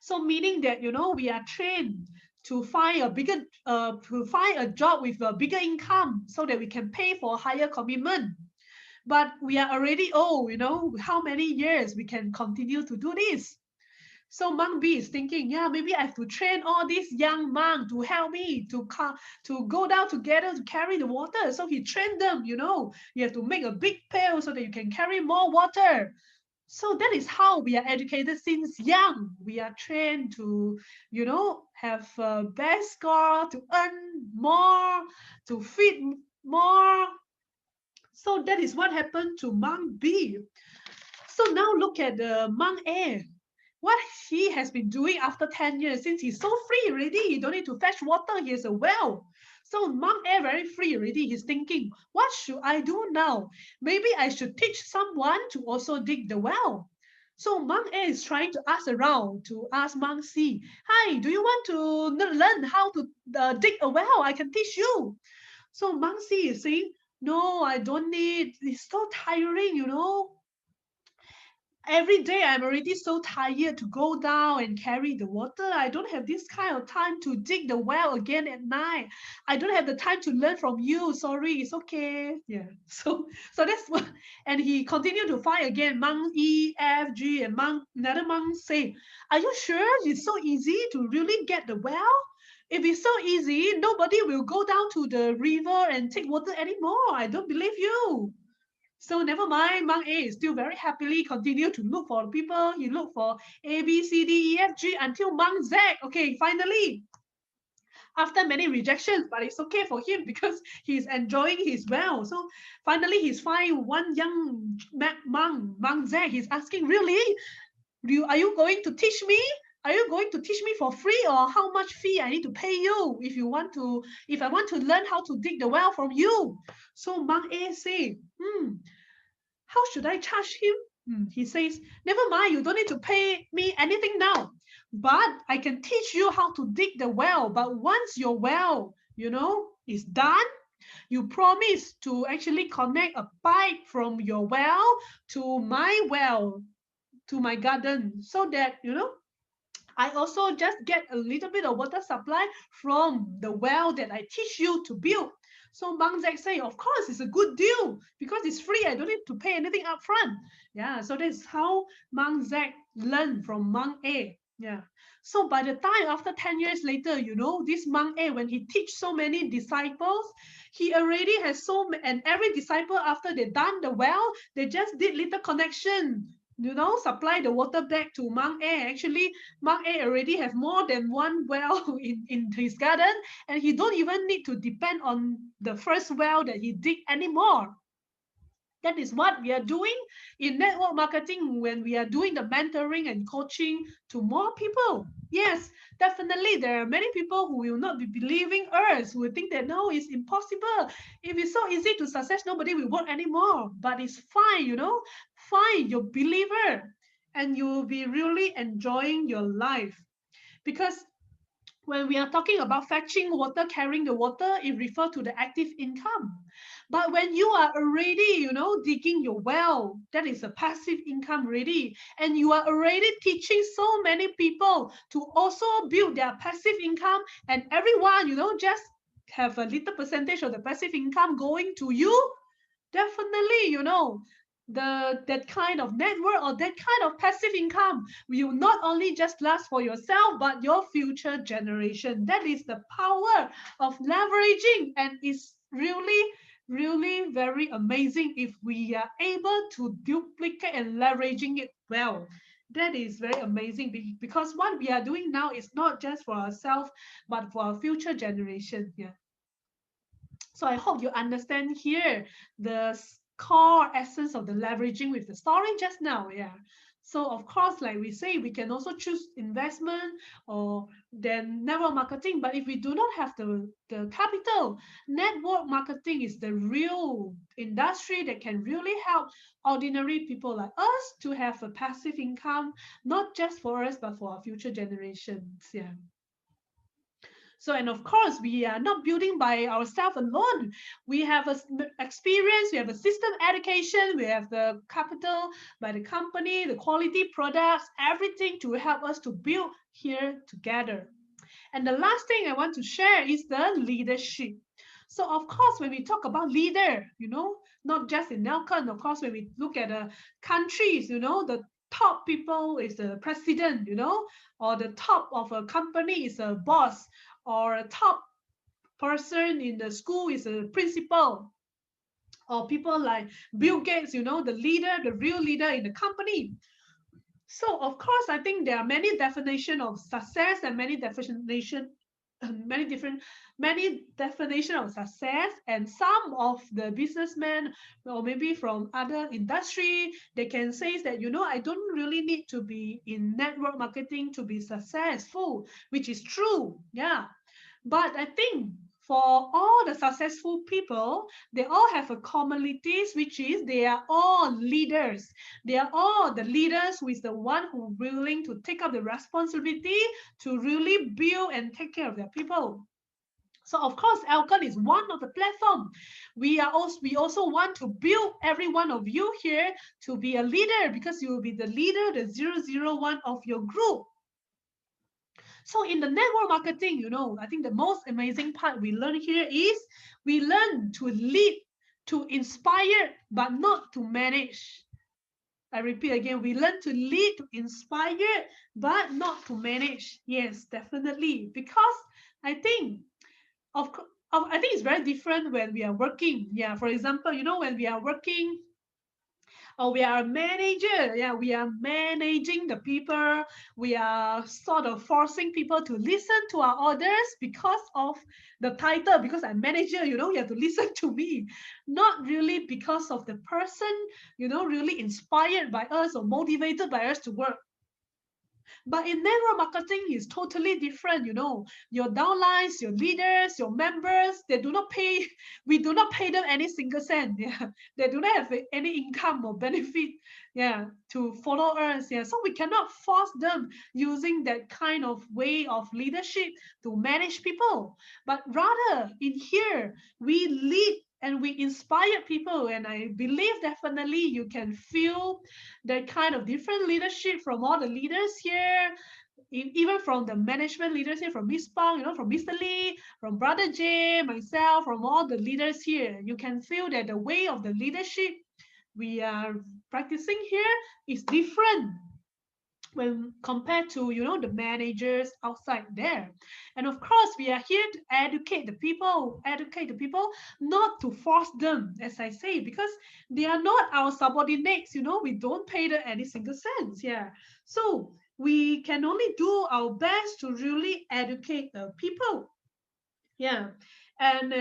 So meaning that we are trained to find a job with a bigger income so that we can pay for higher commitment. But we are already old, how many years we can continue to do this? So monk B is thinking, yeah, maybe I have to train all these young monks to help me to go down together to carry the water. So he trained them, you have to make a big pail so that you can carry more water. So that is how we are educated since young. We are trained to, have a best score, to earn more, to feed more. So that is what happened to monk B. So now look at the monk A. What he has been doing after 10 years, since he's so free already, he don't need to fetch water, he has a well. So monk A very free already, he's thinking, what should I do now? Maybe I should teach someone to also dig the well. So monk A is trying to ask around to ask monk C, hi, do you want to learn how to dig a well? I can teach you. So monk C is saying, no, I don't need, it's so tiring, Every day I'm already so tired to go down and carry the water. I don't have this kind of time to dig the well again at night. I don't have the time to learn from you. Sorry, it's okay. Yeah. So that's what. And he continued to find again. Monk E, F, G, and another monk say, "Are you sure it's so easy to really get the well? If it's so easy, nobody will go down to the river and take water anymore. I don't believe you." So never mind, monk A is still very happily continue to look for people. He looked for A, B, C, D, E, F, G until monk Z. Okay, finally, after many rejections, but it's okay for him because he's enjoying his well. So finally, he's find one young monk Z. He's asking, really, are you going to teach me? Are you going to teach me for free, or how much fee I need to pay you if I want to learn how to dig the well from you? So monk A say, how should I charge him? He says, never mind, you don't need to pay me anything now, but I can teach you how to dig the well. But once your well, is done, you promise to actually connect a pipe from your well to my garden, so that, I also just get a little bit of water supply from the well that I teach you to build. So Monk Zack say, of course, it's a good deal because it's free. I don't need to pay anything up front. Yeah, so that's how Monk Zack learned from Monk A. Yeah. So by the time after 10 years later, this Monk A, when he teach so many disciples, he already has and every disciple after they done the well, they just did little connection, supply the water back to Monk A. Actually, Monk A already have more than one well in his garden, and he don't even need to depend on the first well that he dig anymore. That is what we are doing in network marketing when we are doing the mentoring and coaching to more people. Yes, definitely there are many people who will not be believing us, who will think that no, it's impossible. If it's so easy to success, nobody will work anymore. But it's fine, find your believer and you will be really enjoying your life. Because when we are talking about fetching water, carrying the water, it refers to the active income. But when you are already, digging your well, that is a passive income already. And you are already teaching so many people to also build their passive income. And everyone, just have a little percentage of the passive income going to you. Definitely, that kind of network or that kind of passive income will not only just last for yourself, but your future generation. That is the power of leveraging, and it's really, really very amazing if we are able to duplicate and leveraging it well. That is very amazing because what we are doing now is not just for ourselves, but for our future generation. Yeah. So I hope you understand here the core essence of the leveraging with the story just now. Yeah. So of course, like we say, we can also choose investment or then network marketing. But if we do not have the capital, network marketing is the real industry that can really help ordinary people like us to have a passive income, not just for us, but for our future generations. Yeah. So, and of course, we are not building by ourselves alone. We have experience, we have a system education, we have the capital by the company, the quality products, everything to help us to build here together. And the last thing I want to share is the leadership. So of course, when we talk about leader, not just in Elken, of course, when we look at the countries, the top people is the president, or the top of a company is a boss, or a top person in the school is a principal, or people like Bill Gates, the leader, the real leader in the company. So of course, I think there are many definition of success and many definition of success, and some of the businessmen or maybe from other industry, they can say that I don't really need to be in network marketing to be successful, which is true. Yeah. But I think for all the successful people, they all have a commonalities, which is they are all leaders. They are all the leaders who is the one who willing to take up the responsibility to really build and take care of their people. So of course, Elken is one of the platform. We also want to build every one of you here to be a leader, because you will be the leader, the 001 of your group. So in the network marketing, I think the most amazing part we learn here is we learn to lead, to inspire, but not to manage. I repeat again, we learn to lead, to inspire, but not to manage. Yes, definitely. Because I think I think it's very different when we are working. Yeah, for example, when we are working, or we are a manager. Yeah, we are managing the people. We are sort of forcing people to listen to our orders because of the title, because I'm manager, you have to listen to me. Not really because of the person, really inspired by us or motivated by us to work. But in network marketing is totally different, Your downlines, your leaders, your members, they do not pay, we do not pay them any single cent. Yeah. They do not have any income or benefit, yeah, to follow us. Yeah. So we cannot force them using that kind of way of leadership to manage people. But rather in here, we lead and we inspire people. And I believe definitely you can feel that kind of different leadership from all the leaders here, even from the management leaders here, from Miss Pang, from Mr. Lee, from Brother Jay, myself, from all the leaders here. You can feel that the way of the leadership we are practicing here is different when compared to the managers outside there. And of course, we are here to educate the people, not to force them, as I say, because they are not our subordinates. We don't pay them any single cents. Yeah. So we can only do our best to really educate the people. Yeah. And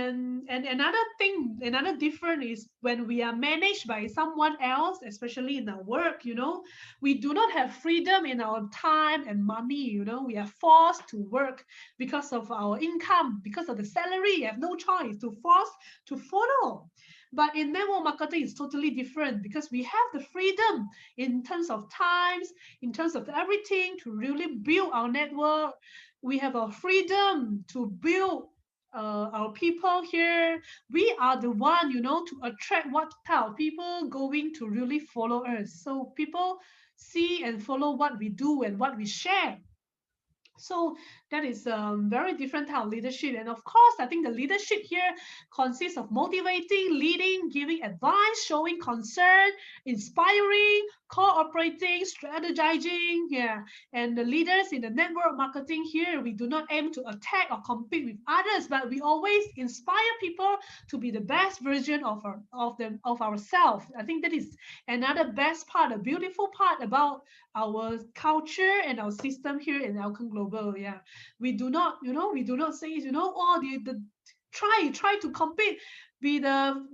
another difference is when we are managed by someone else, especially in our work, we do not have freedom in our time and money. We are forced to work because of our income, because of the salary. You have no choice, to force to follow. But in network marketing, it's totally different, because we have the freedom in terms of times, in terms of everything, to really build our network. We have a freedom to build our people here. We are the one, to attract what type of people going to really follow us. So people see and follow what we do and what we share. So that is a very different type of leadership. And of course, I think the leadership here consists of motivating, leading, giving advice, showing concern, inspiring, cooperating, strategizing. Yeah. And the leaders in the network marketing here, we do not aim to attack or compete with others, but we always inspire people to be the best version of ourselves. I think that is another best part, a beautiful part about our culture and our system here in Elken Global. Yeah, we do not say, oh, try to compete. be the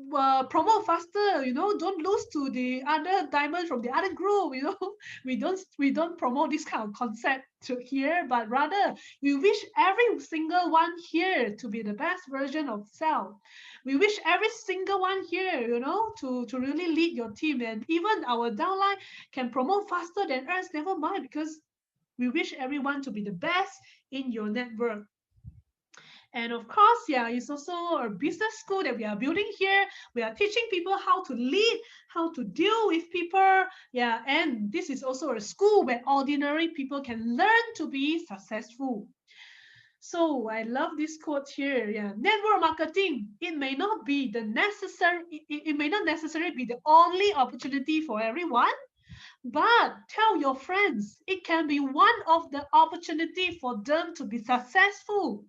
promote faster, you know, don't lose to the other diamond from the other group, you know. We don't promote this kind of concept to here, but rather we wish every single one here to be the best version of self. We wish every single one here, you know, to really lead your team, and even our downline can promote faster than us, never mind, because we wish everyone to be the best in your network. And of course, yeah, it's also a business school that we are building here. We are teaching people how to lead, how to deal with people. Yeah, and this is also a school where ordinary people can learn to be successful. So I love this quote here. Yeah, network marketing. It may not be the necessary. It may not necessarily be the only opportunity for everyone. But tell your friends, it can be one of the opportunity for them to be successful.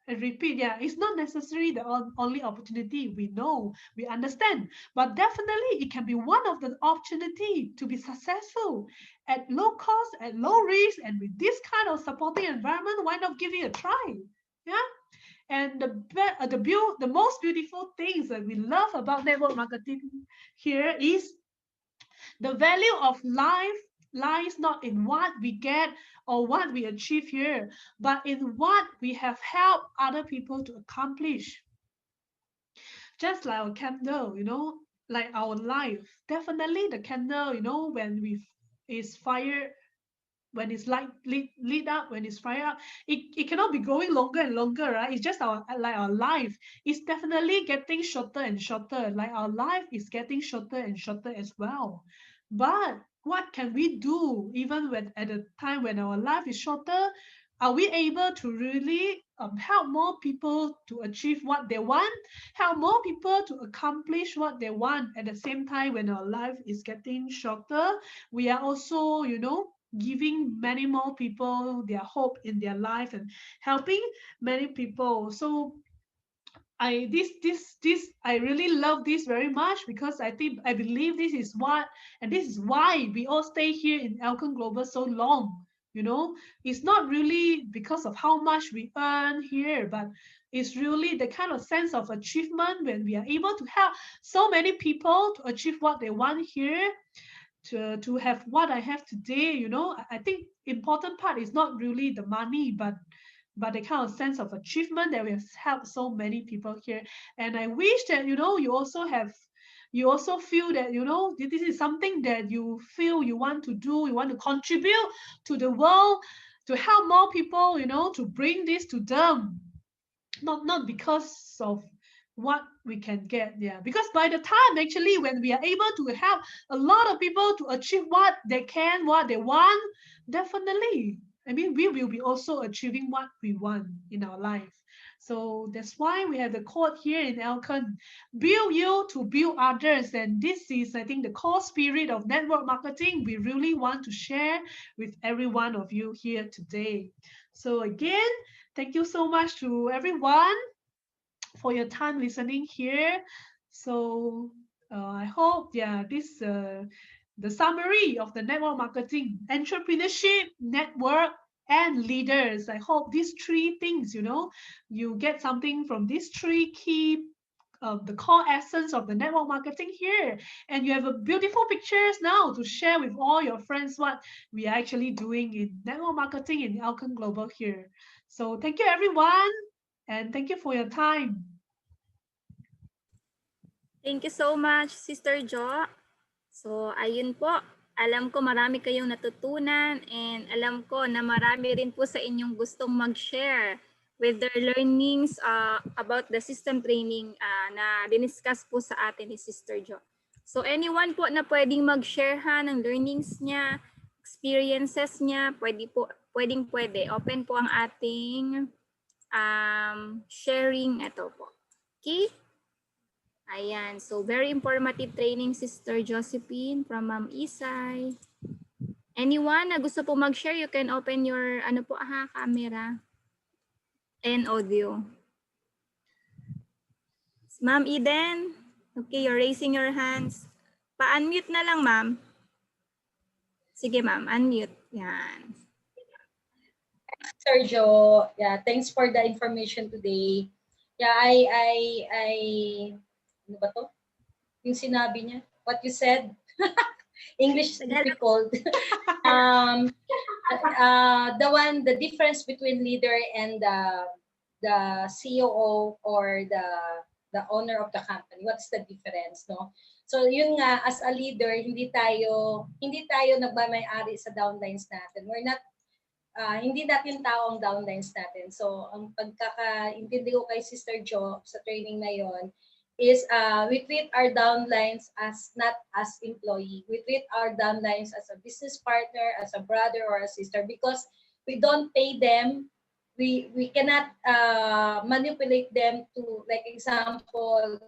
And repeat, yeah, it's not necessarily the only opportunity. We know, we understand, but definitely it can be one of the opportunity to be successful at low cost, at low risk, and with this kind of supporting environment. Why not give it a try? Yeah. And the most beautiful things that we love about network marketing here is the value of life lies not in what we get or what we achieve here, but in what we have helped other people to accomplish. Just like a candle, you know, like our life. Definitely the candle, you know, when we is fire, when it's light lit up, when it's fire up, it cannot be going longer and longer, right? It's just our like our life. It's definitely getting shorter and shorter. Like our life is getting shorter and shorter as well. But what can we do even when at the time when our life is shorter? Are we able to really help more people to achieve what they want, help more people to accomplish what they want at the same time when our life is getting shorter? We are also, you know, giving many more people their hope in their life and helping many people. So this I really love this very much, because I believe this is what, and this is why we all stay here in Elken Global so long. You know, it's not really because of how much we earn here, but it's really the kind of sense of achievement when we are able to help so many people to achieve what they want here, to have what I have today. You know, I think important part is not really the money, but the kind of sense of achievement that we have helped so many people here. And I wish that, you know, you also feel that, you know, this is something that you feel you want to do, you want to contribute to the world, to help more people, you know, to bring this to them, not because of what we can get. Yeah, because by the time actually when we are able to help a lot of people to achieve what they can, what they want, definitely, I mean, we will be also achieving what we want in our life. So that's why we have the quote here in Elken: build you to build others. And this is, I think, the core spirit of network marketing we really want to share with every one of you here today. So again, thank you so much to everyone for your time listening here. So I hope, yeah, this the summary of the network marketing, entrepreneurship, network, and leaders. I hope these three things, you know, you get something from these three key. The core essence of the network marketing here, and you have a beautiful pictures now to share with all your friends what we are actually doing in network marketing in Elken Global here. So thank you everyone, and thank you for your time. Thank you so much, Sister Jo. So, ayun po. Alam ko marami kayong natutunan, and alam ko na marami rin po sa inyong gustong mag-share with their learnings about the system training na diniscuss po sa atin ni Sister Jo. So, anyone po na pwedeng mag-share ng learnings niya, experiences niya, pwede. Open po ang ating sharing. Ito po. Okay? Ayan. So, very informative training, Sister Josephine from Ma'am Isay. Anyone na gusto po mag-share, you can open your camera and audio. Ma'am Eden, okay, you're raising your hands. Pa-unmute na lang, ma'am. Sige, ma'am, unmute. Yan. Sergio, yeah, thanks for the information today. Yeah, ano ba to? Yung sinabi niya, what you said, English is difficult. The difference between leader and the COO or the owner of the company. What's the difference, no? So yun nga, as a leader, hindi tayo nagmamay-ari sa downlines natin. We're not hindi natin tao ang downlines natin. So, ang pagkakaintindi ko kay Sister Jo sa training na yon is we treat our downlines as not as employee. We treat our downlines as a business partner, as a brother or a sister because we don't pay them. We cannot manipulate them to, like example,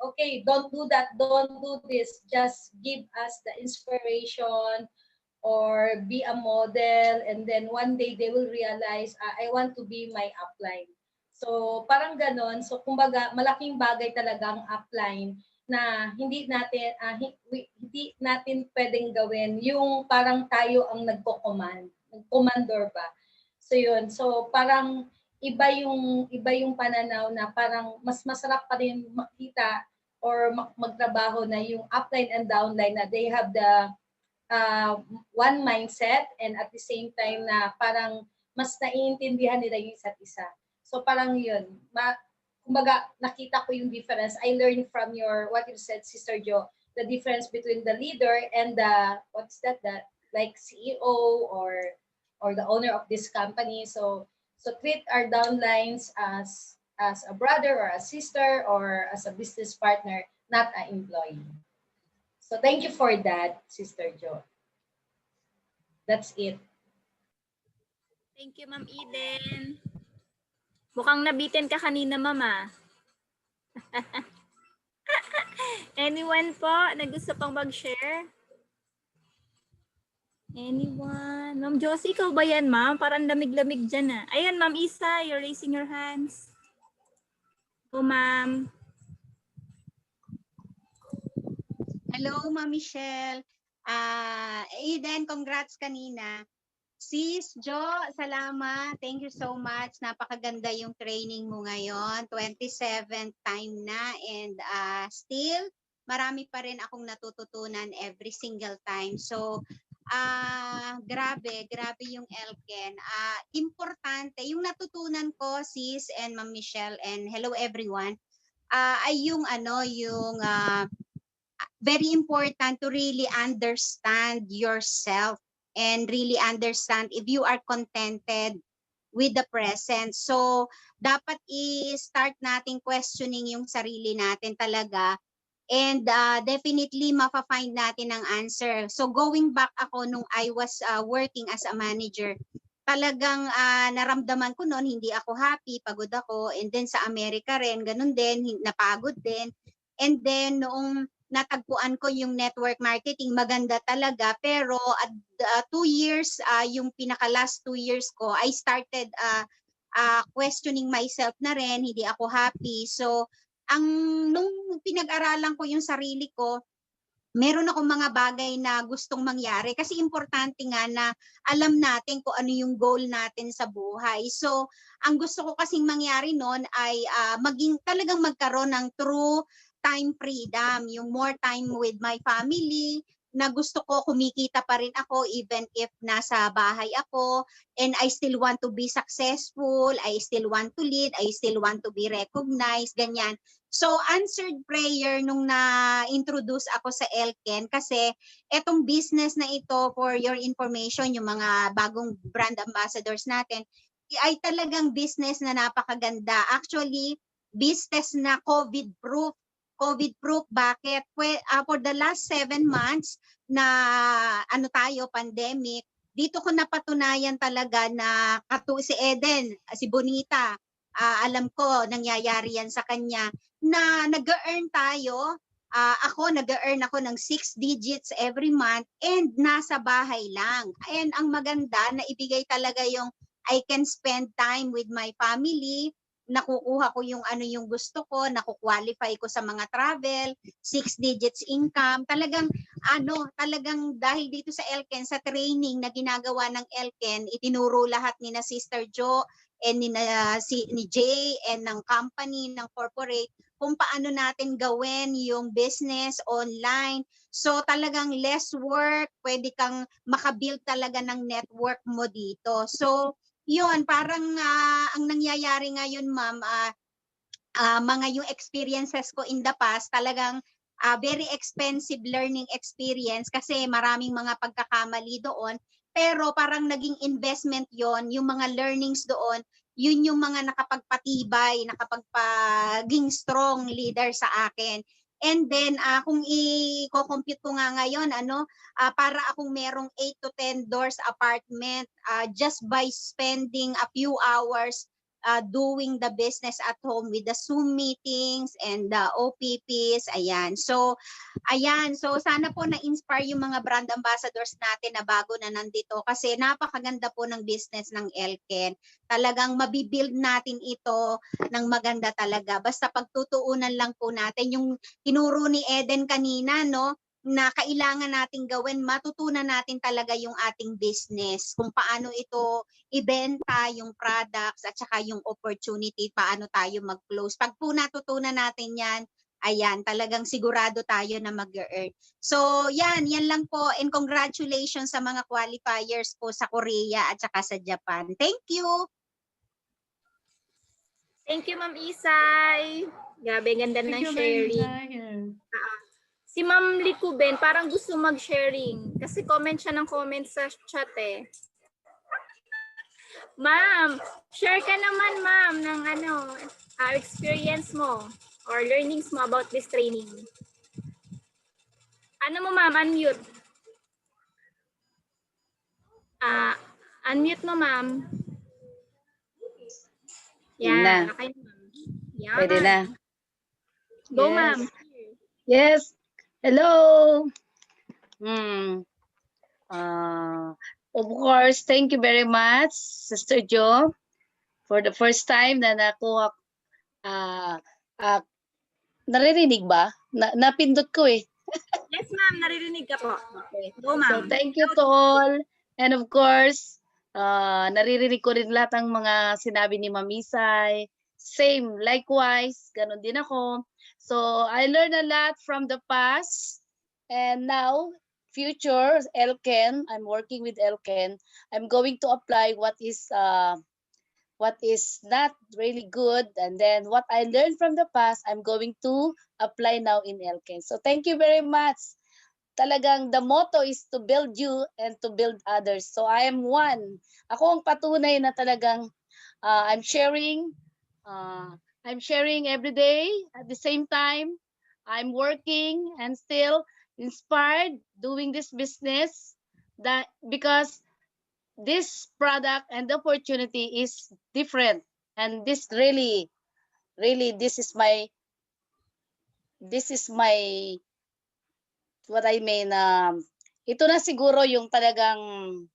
okay, don't do that, don't do this. Just give us the inspiration or be a model, and then one day they will realize I want to be my upline. So parang ganon. So kumbaga malaking bagay talaga ang upline na hindi natin pwedeng gawin yung parang tayo ang nagko-command, nagkomandor ba. So yun. So parang iba yung pananaw na parang mas masarap pa rin makita or magtrabaho na yung upline and downline na they have the one mindset, and at the same time na parang mas naiintindihan nila yung isa't isa. So parang yun, kumbaga nakita ko yung difference. I learned from what you said, Sister Jo, the difference between the leader and the, like CEO or the owner of this company. So treat our downlines as a brother or a sister or as a business partner, not an employee. So thank you for that, Sister Jo. That's it. Thank you, Ma'am Eden. Mukhang nabitin ka kanina, Mama. Anyone po na gusto pang mag-share? Anyone? Ma'am Josie, ikaw ba yan, ma'am? Parang lamig-lamig dyan, ah. Ayan, Ma'am Isa, you're raising your hands. O, ma'am. Hello, Ma'am Michelle. Eden, congrats kanina. Sis Jo, salamat. Thank you so much. Napakaganda yung training mo ngayon. 27th time na, and still marami pa rin akong natututunan every single time. So, grabe yung Elken. Importante yung natutunan ko, sis and Ma'am Michelle, and hello everyone. Ay yung very important to really understand yourself and really understand if you are contented with the present. So, dapat i-start natin questioning yung sarili natin talaga, and definitely mafa-find natin ang answer. So, going back ako nung I was working as a manager, talagang naramdaman ko noon hindi ako happy, pagod ako, and then sa Amerika rin, ganun din, napagod din. And then noong natagpuan ko yung network marketing, maganda talaga, pero at 2 years, yung pinaka last 2 years ko, I started questioning myself na rin, hindi ako happy. So nung pinag-aralan ko yung sarili ko, meron akong mga bagay na gustong mangyari kasi importante nga na alam natin kung ano yung goal natin sa buhay. So, ang gusto ko kasing mangyari noon ay talagang magkaroon ng true time freedom, yung more time with my family, na gusto ko kumikita pa rin ako even if nasa bahay ako, and I still want to be successful, I still want to lead, I still want to be recognized, ganyan. So, answered prayer nung na-introduce ako sa Elken kasi etong business na ito, for your information, yung mga bagong brand ambassadors natin, ay talagang business na napakaganda. Actually, business na COVID-proof. COVID-proof, bakit? For the last 7 months na pandemic, dito ko napatunayan talaga na si Eden, si Bonita, alam ko nangyayari yan sa kanya, na nag-earn tayo. Nag-earn ako ng 6 digits every month, and nasa bahay lang. And ang maganda na ibigay talaga yung I can spend time with my family, nakukuha ko yung yung gusto ko, naku-qualify ko sa mga travel, 6 digits income. Talagang dahil dito sa Elken, sa training na ginagawa ng Elken, itinuro lahat ni na Sister Jo, and ni Jay and ng company, ng corporate, kung paano natin gawin yung business online. So talagang less work, pwede kang makabuild talaga ng network mo dito. So yun, parang ang nangyayari ngayon, ma'am, mga yung experiences ko in the past, talagang very expensive learning experience kasi maraming mga pagkakamali doon. Pero parang naging investment yon, yung mga learnings doon, yun yung mga nakapagpatibay, nakapagpaging strong leader sa akin. And then kung i-compute ko nga ngayon, para akong merong 8 to 10 doors apartment just by spending a few hours doing the business at home with the Zoom meetings and the OPPs. Ayan. So, sana po na-inspire yung mga brand ambassadors natin na bago na nandito kasi napakaganda po ng business ng Elken. Talagang mabibuild natin ito ng maganda talaga. Basta pagtutuunan lang po natin yung tinuro ni Eden kanina, no? Na kailangan nating gawin, matutunan natin talaga yung ating business, kung paano ito ibenta, yung products at saka yung opportunity, paano tayo mag-close. Pag po natutunan natin yan, ayan, talagang sigurado tayo na mag-earn. So yan lang po, and congratulations sa mga qualifiers po sa Korea at saka sa Japan. Thank you! Thank you, Ma'am Isay. Grabe, ganda ng sharing. Si Ma'am Likuben, parang gusto mag-sharing. Kasi comment siya ng comment sa chat eh. Ma'am, share ka naman, ma'am, ng experience mo or learnings mo about this training. Ano mo, ma'am? Unmute. Unmute mo, ma'am. Yan. Okay, ma'am. Yan. Pwede na. Go, Yes. ma'am. Yes. Hello. Of course, thank you very much, Sister Jo, for the first time na nakuha. Naririnig ba? Napindot ko eh. Yes, ma'am. Naririnig ka po. Okay. Go, So ma'am. thank you to all. And of course, naririnig ko rin lahat ng mga sinabi ni Ma'am Isay. Same, likewise, ganun din ako. So I learned a lot from the past. And now, future, Elken, I'm working with Elken. I'm going to apply what is not really good. And then what I learned from the past, I'm going to apply now in Elken. So thank you very much. Talagang the motto is to build you and to build others. So I am one. Ako ang patunay na talagang I'm sharing every day. At the same time, I'm working and still inspired doing this business, that because this product and the opportunity is different, and this really this is my what I mean, ito na siguro yung talagang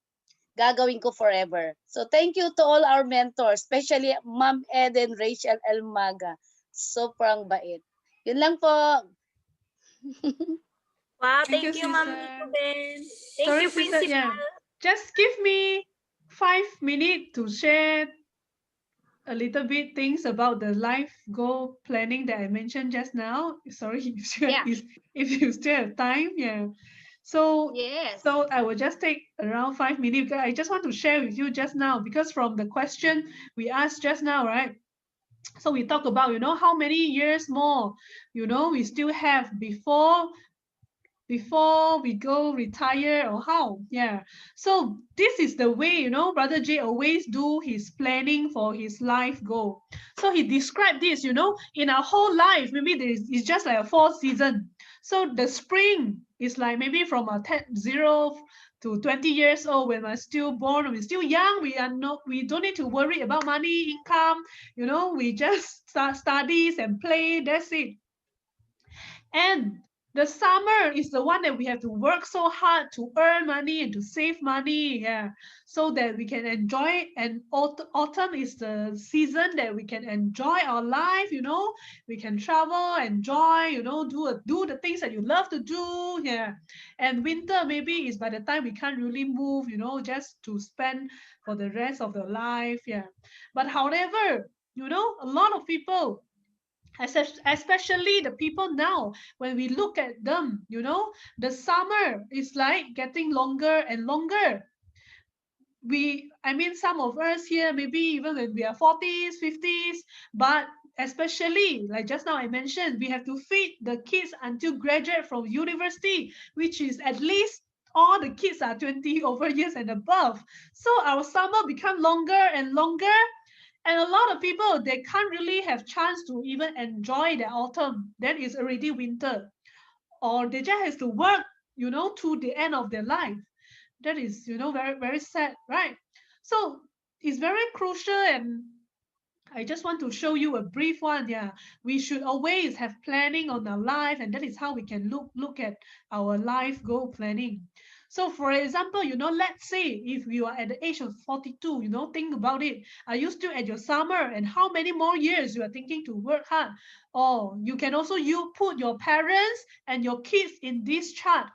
gagawin ko forever. So thank you to all our mentors, especially Ma'am Eden, Rachel Elmaga. Sobrang bait. Yun lang po. Wow, Thank thank you, you, Ma'am sister. Likuben. Thank Sorry, you, sister, Principal. yeah. Just give me 5 minutes to share a little bit things about the life goal planning that I mentioned just now. Sorry if you still have time. Yeah. So Yes. so I will just take around 5 minutes because I just want to share with you just now, because from the question we asked just now, right? So we talk about, how many years more, we still have before we go retire, or how. Yeah. So this is the way, Brother J always do his planning for his life goal. So he described this, in our whole life, maybe it's just like a 4 season. So the spring is like maybe from 0 to 20 years old, when we're still born, we're still young, we don't need to worry about money, income, we just start studies and play, that's it. And The summer is the one that we have to work so hard to earn money and to save money, yeah, so that we can enjoy. And autumn is the season that we can enjoy our life, you know. We can travel, enjoy, you know, do the things that you love to do, yeah. And winter maybe is by the time we can't really move, you know, just to spend for the rest of the life, yeah. But however, you know, a lot of people, especially the people now, when we look at them, you know, the summer is like getting longer and longer. I mean, some of us here, maybe even when we are 40s, 50s, but especially like just now I mentioned, we have to feed the kids until graduate from university, which is at least all the kids are 20 over years and above. So our summer become longer and longer, and a lot of people, they can't really have chance to even enjoy the autumn. Then it's already winter. Or they just have to work, you know, to the end of their life. That is, you know, very, very sad, right? So it's very crucial, and I just want to show you a brief one. Yeah, we should always have planning on our life, and that is how we can look at our life goal planning. So, for example, you know, let's say if you are at the age of 42, you know, think about it. Are you still at your summer, and how many more years you are thinking to work hard? Or you can also you put your parents and your kids in this chart.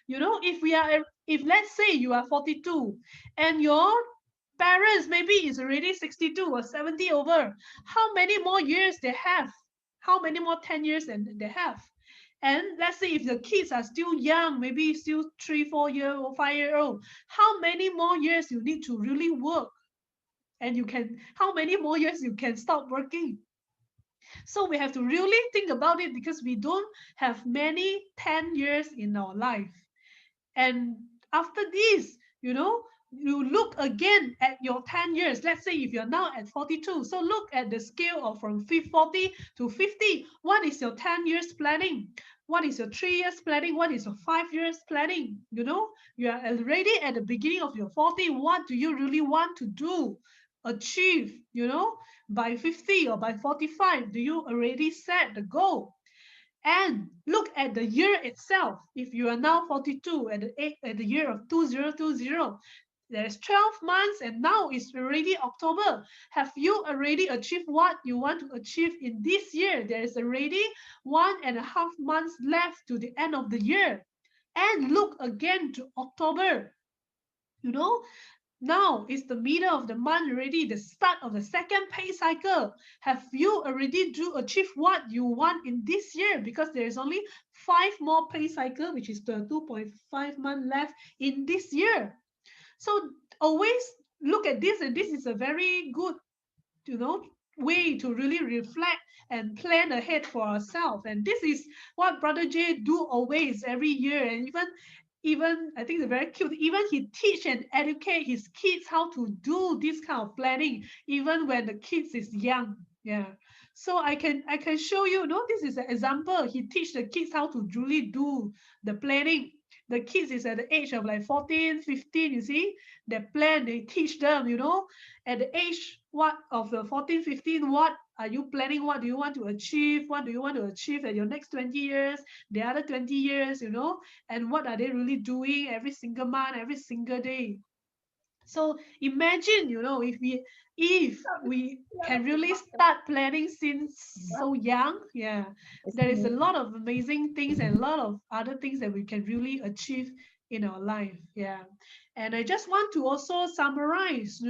You know, if let's say you are 42 and your parents maybe is already 62 or 70 over, how many more years they have? How many more 10 years and they have? And let's say if the kids are still young, maybe still 3 4 year or 5 year old, how many more years you need to really work? And you can, how many more years you can stop working? So we have to really think about it, because we don't have many 10 years in our life. And after this, you know, you look again at your 10 years. Let's say if you're now at 42, so look at the scale of from 40 to 50. What is your 10 years planning? What is your 3 years planning? What is your 5 years planning? You know, you are already at the beginning of your 40. What do you really want to do, achieve, you know, by 50 or by 45? Do you already set the goal? And look at the year itself. If you are now 42 at the year of 2020, there's 12 months and now it's already October. Have you already achieved what you want to achieve in this year? There is already 1.5 months left to the end of the year. And look again to October. You know, now is the middle of the month already, the start of the second pay cycle. Have you already achieve what you want in this year? Because there is only 5 more pay cycle, which is the 2.5 month left in this year. So always look at this, and this is a very good, you know, way to really reflect and plan ahead for ourselves. And this is what Brother Jay do always every year. And even I think it's very cute. Even he teach and educate his kids how to do this kind of planning, even when the kids is young. Yeah. So I can show you, this is an example. He teach the kids how to really do the planning. The kids is at the age of like 14, 15, you see, they plan, they teach them, at the age what of the 14, 15, what are you planning? What do you want to achieve? What do you want to achieve at your next 20 years, the other 20 years, and what are they really doing every single month, every single day? So imagine, if we can really start planning since so young, yeah, there is a lot of amazing things and a lot of other things that we can really achieve in our life. Yeah. And I just want to also summarize,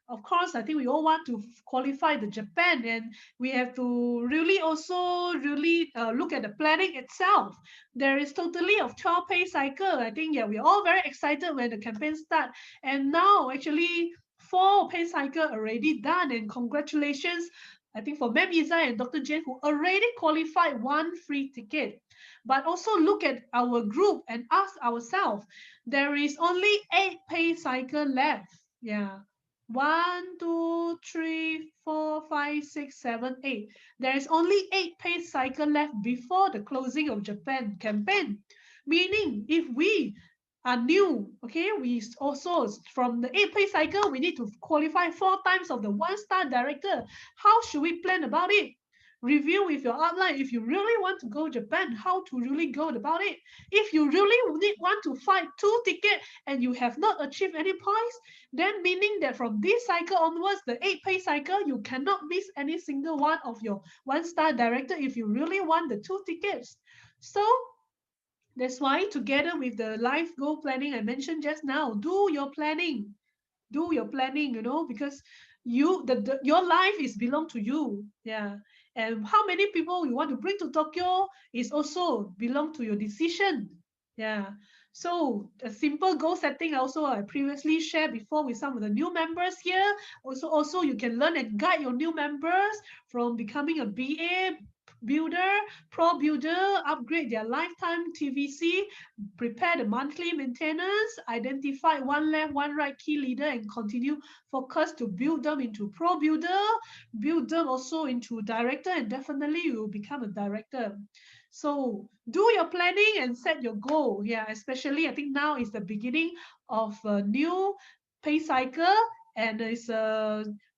of course, I think we all want to qualify the Japan, and we have to really also really look at the planning itself. There is totally of 12 pay cycle. I think, yeah, we're all very excited when the campaign start. And now actually 4 pay cycle already done, and congratulations, I think, for Ma'am Isa and Dr. Jane, who already qualified 1 free ticket. But also look at our group and ask ourselves, there is only 8 pay cycle left. Yeah. 1, 2, 3, 4, 5, 6, 7, 8. There is only 8 pay cycle left before the closing of Japan campaign. Meaning, if we are new, okay, we also from the 8 pay cycle, we need to qualify 4 times of the 1-star director. How should we plan about it? review with your outline. If you really want to go Japan, how to really go about it. If you really want to fight 2 tickets and you have not achieved any points, then meaning that from this cycle onwards, the 8-pay cycle, you cannot miss any single one of your 1-star director if you really want the 2 tickets. So that's why together with the life goal planning I mentioned just now, do your planning, you know, because your life is belong to you. Yeah. And how many people you want to bring to Tokyo is also belong to your decision. Yeah. So a simple goal setting also I previously shared before with some of the new members here. Also you can learn and guide your new members from becoming a BA builder, pro builder, upgrade their lifetime TVC, prepare the monthly maintenance, identify one left, one right key leader, and continue focus to build them into pro builder, build them also into director, and definitely you will become a director. So do your planning and set your goal. Yeah, especially I think now is the beginning of a new pay cycle, and it's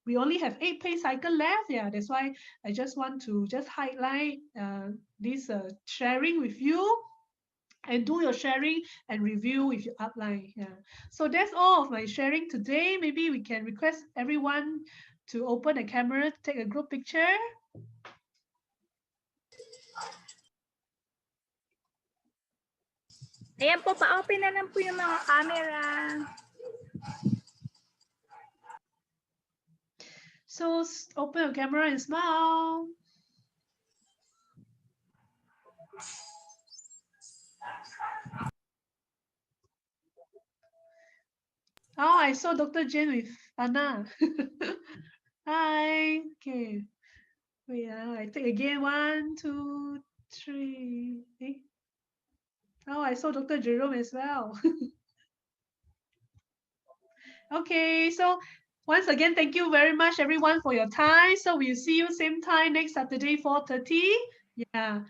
we only have 8 pay cycle left. Yeah, that's why I just want to just highlight this sharing with you, and do your sharing and review with your outline. Yeah. So that's all of my sharing today. Maybe we can request everyone to open a camera, take a group picture. Ayan po, pa-open na lang po yung mga camera. So open your camera and smile. Oh, I saw Dr. Jane with Anna. Hi. Okay. Wait, I take again. 1, 2, 3. Oh, I saw Dr. Jerome as well. Okay, so once again, thank you very much, everyone, for your time. So we'll see you same time next Saturday, 4:30. Yeah.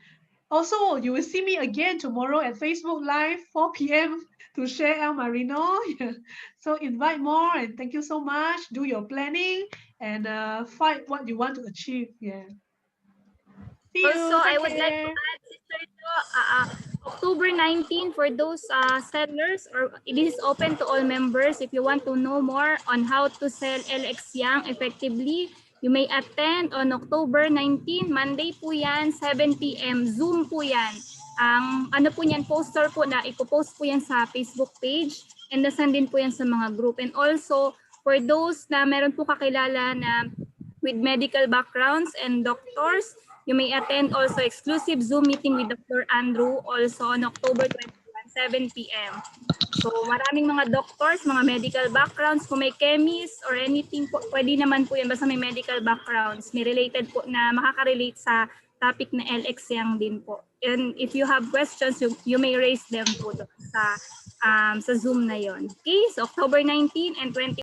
Also, you will see me again tomorrow at Facebook Live, 4 p.m. to share El Marino. Yeah. So invite more, and thank you so much. Do your planning and fight what you want to achieve. Yeah. See you. Also, I Take would like to care. add, Sister Jo, October 19 for those sellers, or it is open to all members. If you want to know more on how to sell LX Yang effectively, you may attend on October 19, Monday po yan, 7 p.m. Zoom po yan. Ang ano po yan, poster po na ipopost po yan sa Facebook page, and nasan din po yan sa mga group. And also, for those na meron po kakilala na with medical backgrounds and doctors, you may attend also exclusive Zoom meeting with Dr. Andrew also on October 21, 7 p.m. So maraming mga doctors, mga medical backgrounds, kung may chemist or anything po, pwede naman po yan basta may medical backgrounds, may related po na makaka-relate sa topic na LX yang din po. And if you have questions, you may raise them po sa Zoom na yon. Okay, so October 19 and 20